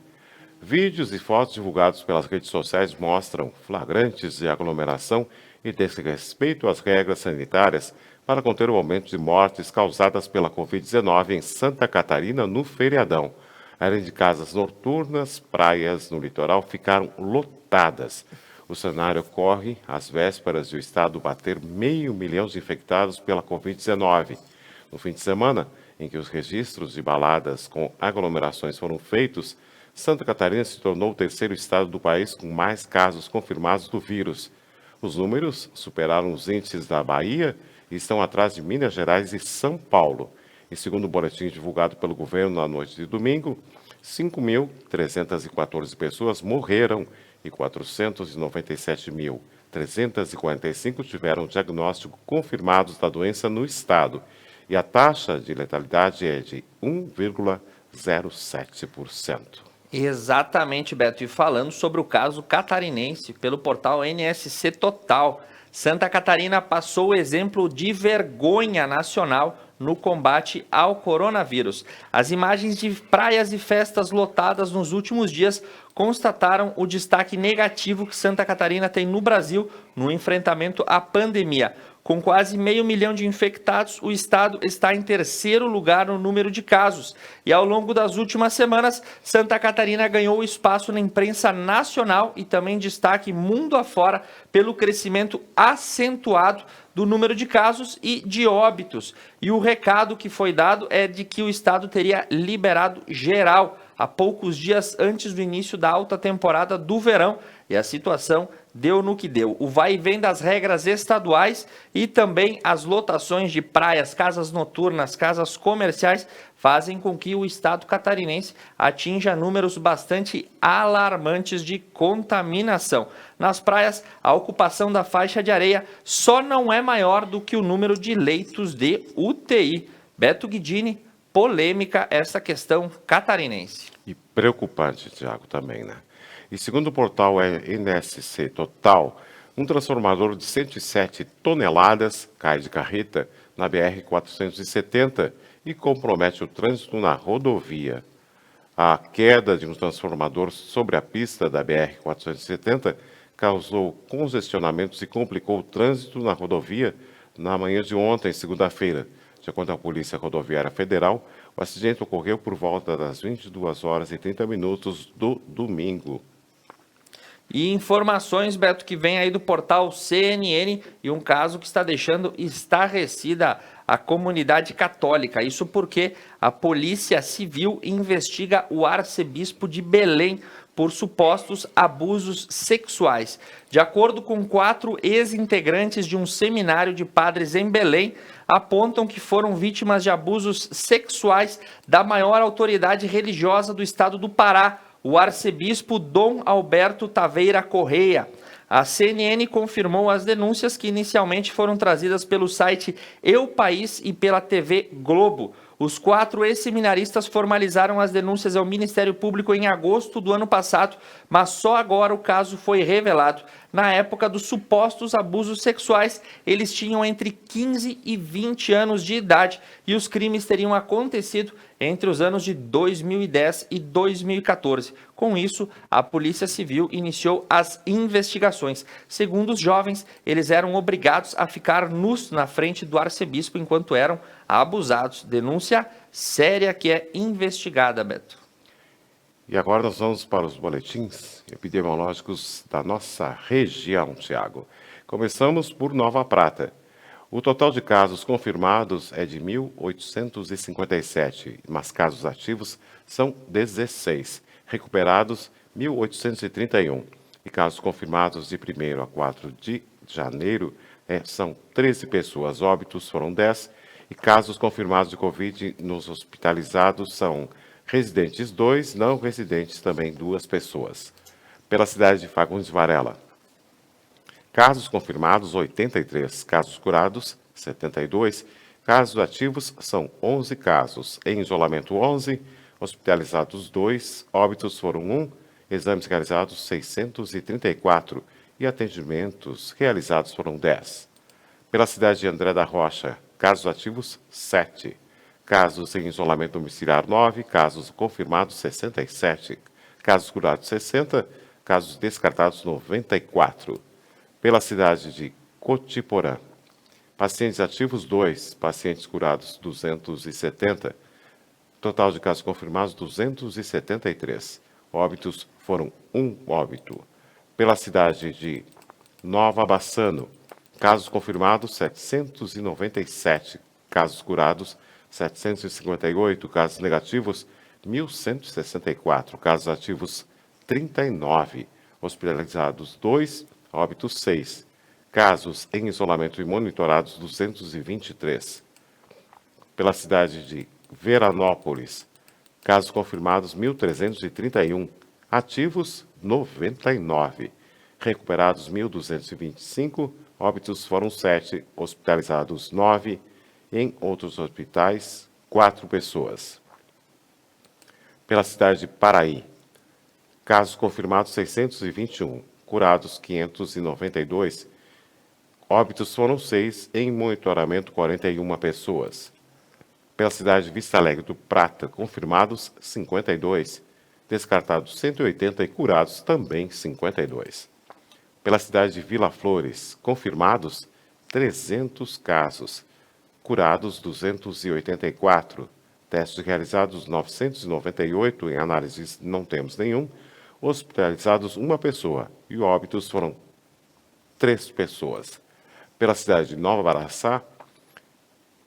Vídeos e fotos divulgados pelas redes sociais mostram flagrantes de aglomeração e desrespeito às regras sanitárias para conter o aumento de mortes causadas pela Covid-19 em Santa Catarina no feriadão. Além de casas noturnas, praias no litoral ficaram lotadas. O cenário ocorre às vésperas de o estado bater 500 mil de infectados pela Covid-19. No fim de semana, em que os registros de baladas com aglomerações foram feitos, Santa Catarina se tornou o 3º estado do país com mais casos confirmados do vírus. Os números superaram os índices da Bahia e estão atrás de Minas Gerais e São Paulo. E segundo o boletim divulgado pelo governo na noite de domingo, 5.314 pessoas morreram e 497.345 tiveram diagnóstico confirmados da doença no estado. E a taxa de letalidade é de 1,07%. Exatamente, Beto. E falando sobre o caso catarinense, pelo portal NSC Total, Santa Catarina passou o exemplo de vergonha nacional no combate ao coronavírus. As imagens de praias e festas lotadas nos últimos dias constataram o destaque negativo que Santa Catarina tem no Brasil no enfrentamento à pandemia. Com quase 500 mil de infectados, o estado está em 3º lugar no número de casos. E ao longo das últimas semanas, Santa Catarina ganhou espaço na imprensa nacional e também destaque mundo afora pelo crescimento acentuado do número de casos e de óbitos. E o recado que foi dado é de que o estado teria liberado geral há poucos dias antes do início da alta temporada do verão. E a situação deu no que deu. O vai e vem das regras estaduais e também as lotações de praias, casas noturnas, casas comerciais fazem com que o estado catarinense atinja números bastante alarmantes de contaminação. Nas praias, a ocupação da faixa de areia só não é maior do que o número de leitos de UTI. Beto Guidini, polêmica essa questão catarinense. E preocupante, Tiago, também, né? E segundo o portal NSC Total, um transformador de 107 toneladas cai de carreta na BR-470 e compromete o trânsito na rodovia. A queda de um transformador sobre a pista da BR-470 causou congestionamentos e complicou o trânsito na rodovia na manhã de ontem, segunda-feira. De acordo com a Polícia Rodoviária Federal, o acidente ocorreu por volta das 22h30 do domingo. E informações, Beto, que vem aí do portal CNN e um caso que está deixando estarrecida a comunidade católica. Isso porque a Polícia Civil investiga o arcebispo de Belém por supostos abusos sexuais. De acordo com 4 ex-integrantes de um seminário de padres em Belém, apontam que foram vítimas de abusos sexuais da maior autoridade religiosa do estado do Pará, o arcebispo Dom Alberto Taveira Correia. A CNN confirmou as denúncias que inicialmente foram trazidas pelo site Eu País e pela TV Globo. Os 4 ex-seminaristas formalizaram as denúncias ao Ministério Público em agosto do ano passado, mas só agora o caso foi revelado. Na época dos supostos abusos sexuais, eles tinham entre 15 e 20 anos de idade e os crimes teriam acontecido entre os anos de 2010 e 2014. Com isso, a Polícia Civil iniciou as investigações. Segundo os jovens, eles eram obrigados a ficar nus na frente do arcebispo enquanto eram abusados. Denúncia séria que é investigada, Beto. E agora nós vamos para os boletins epidemiológicos da nossa região, Tiago. Começamos por Nova Prata. O total de casos confirmados é de 1.857, mas casos ativos são 16, recuperados 1.831. E casos confirmados de 1º a 4 de janeiro são 13 pessoas, óbitos foram 10, e casos confirmados de Covid nos hospitalizados são residentes 2, não residentes também 2 pessoas. Pela cidade de Fagundes Varela. Casos confirmados 83, casos curados 72, casos ativos são 11 casos, em isolamento 11, hospitalizados 2, óbitos foram 1, exames realizados 634 e atendimentos realizados foram 10. Pela cidade de André da Rocha, casos ativos 7. Casos em isolamento domiciliar 9, casos confirmados 67, casos curados 60, casos descartados 94. Pela cidade de Cotiporã, pacientes ativos 2, pacientes curados 270, total de casos confirmados 273, óbitos foram 1 óbito. Pela cidade de Nova Bassano, casos confirmados 797, casos curados 758, casos negativos 1.164, casos ativos 39, hospitalizados 2, óbitos 6, casos em isolamento e monitorados 223. Pela cidade de Veranópolis, casos confirmados 1.331, ativos 99, recuperados 1.225, óbitos foram 7, hospitalizados 9, em outros hospitais, 4 pessoas. Pela cidade de Paraí, casos confirmados 621, curados 592, óbitos foram 6, em monitoramento 41 pessoas. Pela cidade de Vista Alegre do Prata, confirmados 52, descartados 180 e curados também 52. Pela cidade de Vila Flores, confirmados 300 casos, curados 284, testes realizados 998, em análises não temos nenhum, hospitalizados 1 pessoa e óbitos foram 3 pessoas. Pela cidade de Nova Baraçá,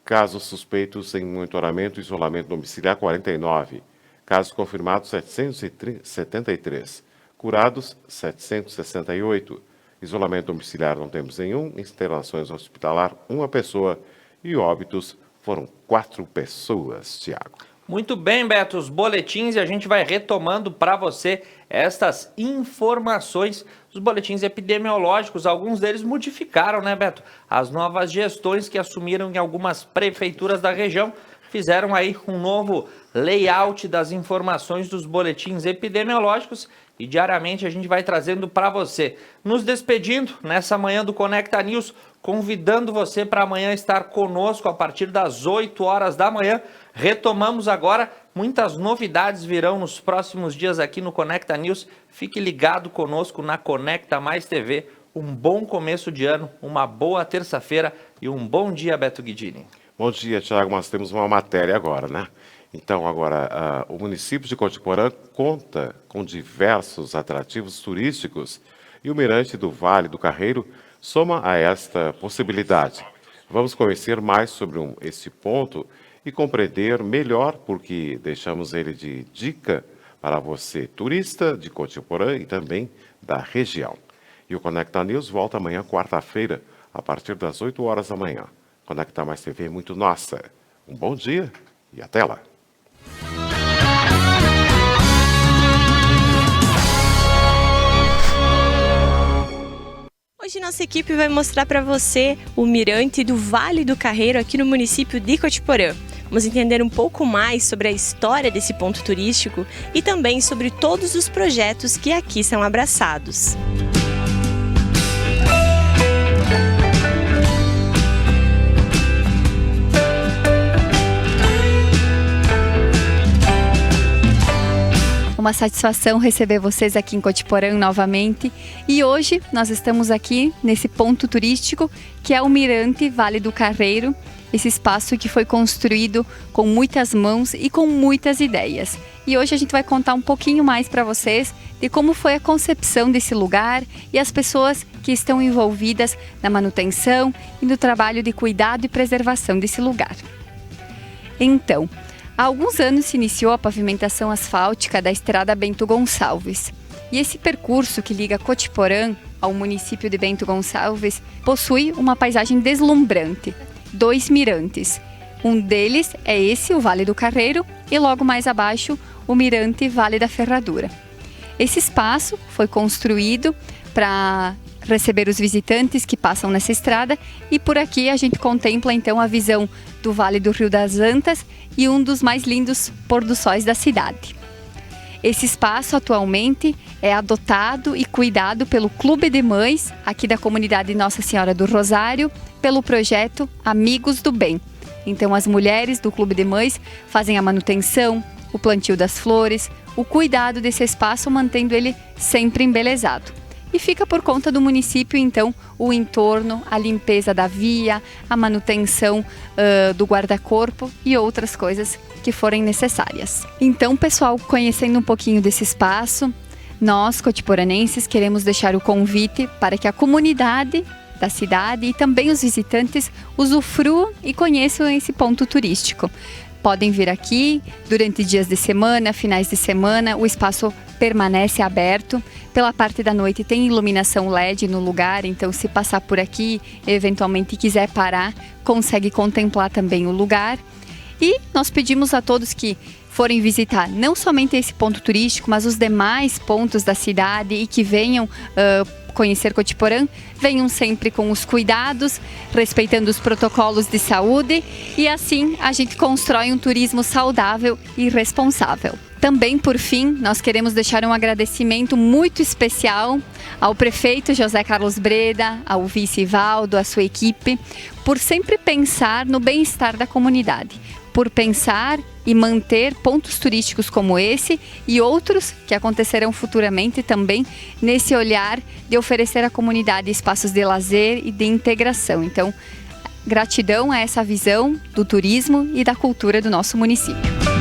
casos suspeitos em monitoramento e isolamento domiciliar 49, casos confirmados 773, curados 768, isolamento domiciliar não temos nenhum, internações hospitalar 1 pessoa e óbitos foram 4 pessoas, Tiago. Muito bem, Beto, os boletins, e a gente vai retomando para você estas informações dos boletins epidemiológicos. Alguns deles modificaram, né, Beto? As novas gestões que assumiram em algumas prefeituras da região fizeram aí um novo layout das informações dos boletins epidemiológicos e diariamente a gente vai trazendo para você. Nos despedindo nessa manhã do Conecta News, convidando você para amanhã estar conosco a partir das 8 horas da manhã. Retomamos agora, muitas novidades virão nos próximos dias aqui no Conecta News. Fique ligado conosco na Conecta Mais TV. Um bom começo de ano, uma boa terça-feira e um bom dia, Beto Guidini. Bom dia, Tiago. Nós temos uma matéria agora, né? Então, agora, o município de Cotiporã conta com diversos atrativos turísticos E o Mirante do Vale do Carreiro soma a esta possibilidade. Vamos conhecer mais sobre esse ponto e compreender melhor, porque deixamos ele de dica para você, turista de Cotiporã e também da região. E o Conecta News volta amanhã, quarta-feira, a partir das 8 horas da manhã. Conecta Mais TV é muito nossa. Um bom dia e até lá. Hoje nossa equipe vai mostrar para você o mirante do Vale do Carreiro aqui no município de Cotiporã. Vamos entender um pouco mais sobre a história desse ponto turístico e também sobre todos os projetos que aqui são abraçados. Uma satisfação receber vocês aqui em Cotiporã novamente. E hoje nós estamos aqui nesse ponto turístico que é o Mirante Vale do Carreiro, esse espaço que foi construído com muitas mãos e com muitas ideias. E hoje a gente vai contar um pouquinho mais para vocês de como foi a concepção desse lugar e as pessoas que estão envolvidas na manutenção e no trabalho de cuidado e preservação desse lugar. Então, há alguns anos se iniciou a pavimentação asfáltica da estrada Bento Gonçalves. E esse percurso que liga Cotiporã ao município de Bento Gonçalves possui uma paisagem deslumbrante. 2 mirantes. Um deles é esse, o Vale do Carreiro, e logo mais abaixo, o Mirante Vale da Ferradura. Esse espaço foi construído para receber os visitantes que passam nessa estrada e por aqui a gente contempla então a visão do Vale do Rio das Antas e um dos mais lindos pôr-do-sóis da cidade. Esse espaço atualmente é adotado e cuidado pelo Clube de Mães aqui da comunidade Nossa Senhora do Rosário, pelo projeto Amigos do Bem. Então as mulheres do Clube de Mães fazem a manutenção, o plantio das flores, o cuidado desse espaço, mantendo ele sempre embelezado. E fica por conta do município, então, o entorno, a limpeza da via, a manutenção do guarda-corpo e outras coisas que forem necessárias. Então, pessoal, conhecendo um pouquinho desse espaço, nós, cotiporanenses, queremos deixar o convite para que a comunidade da cidade e também os visitantes usufruam e conheçam esse ponto turístico. Podem vir aqui durante dias de semana, finais de semana, o espaço permanece aberto. Pela parte da noite tem iluminação LED no lugar, então se passar por aqui, eventualmente quiser parar, consegue contemplar também o lugar. E nós pedimos a todos que forem visitar não somente esse ponto turístico, mas os demais pontos da cidade e que venham conhecer Cotiporã, venham sempre com os cuidados, respeitando os protocolos de saúde e assim a gente constrói um turismo saudável e responsável. Também, por fim, nós queremos deixar um agradecimento muito especial ao prefeito José Carlos Breda, ao vice Valdo, à sua equipe, por sempre pensar no bem-estar da comunidade, por pensar e manter pontos turísticos como esse e outros que acontecerão futuramente também nesse olhar de oferecer à comunidade espaços de lazer e de integração. Então, gratidão a essa visão do turismo e da cultura do nosso município.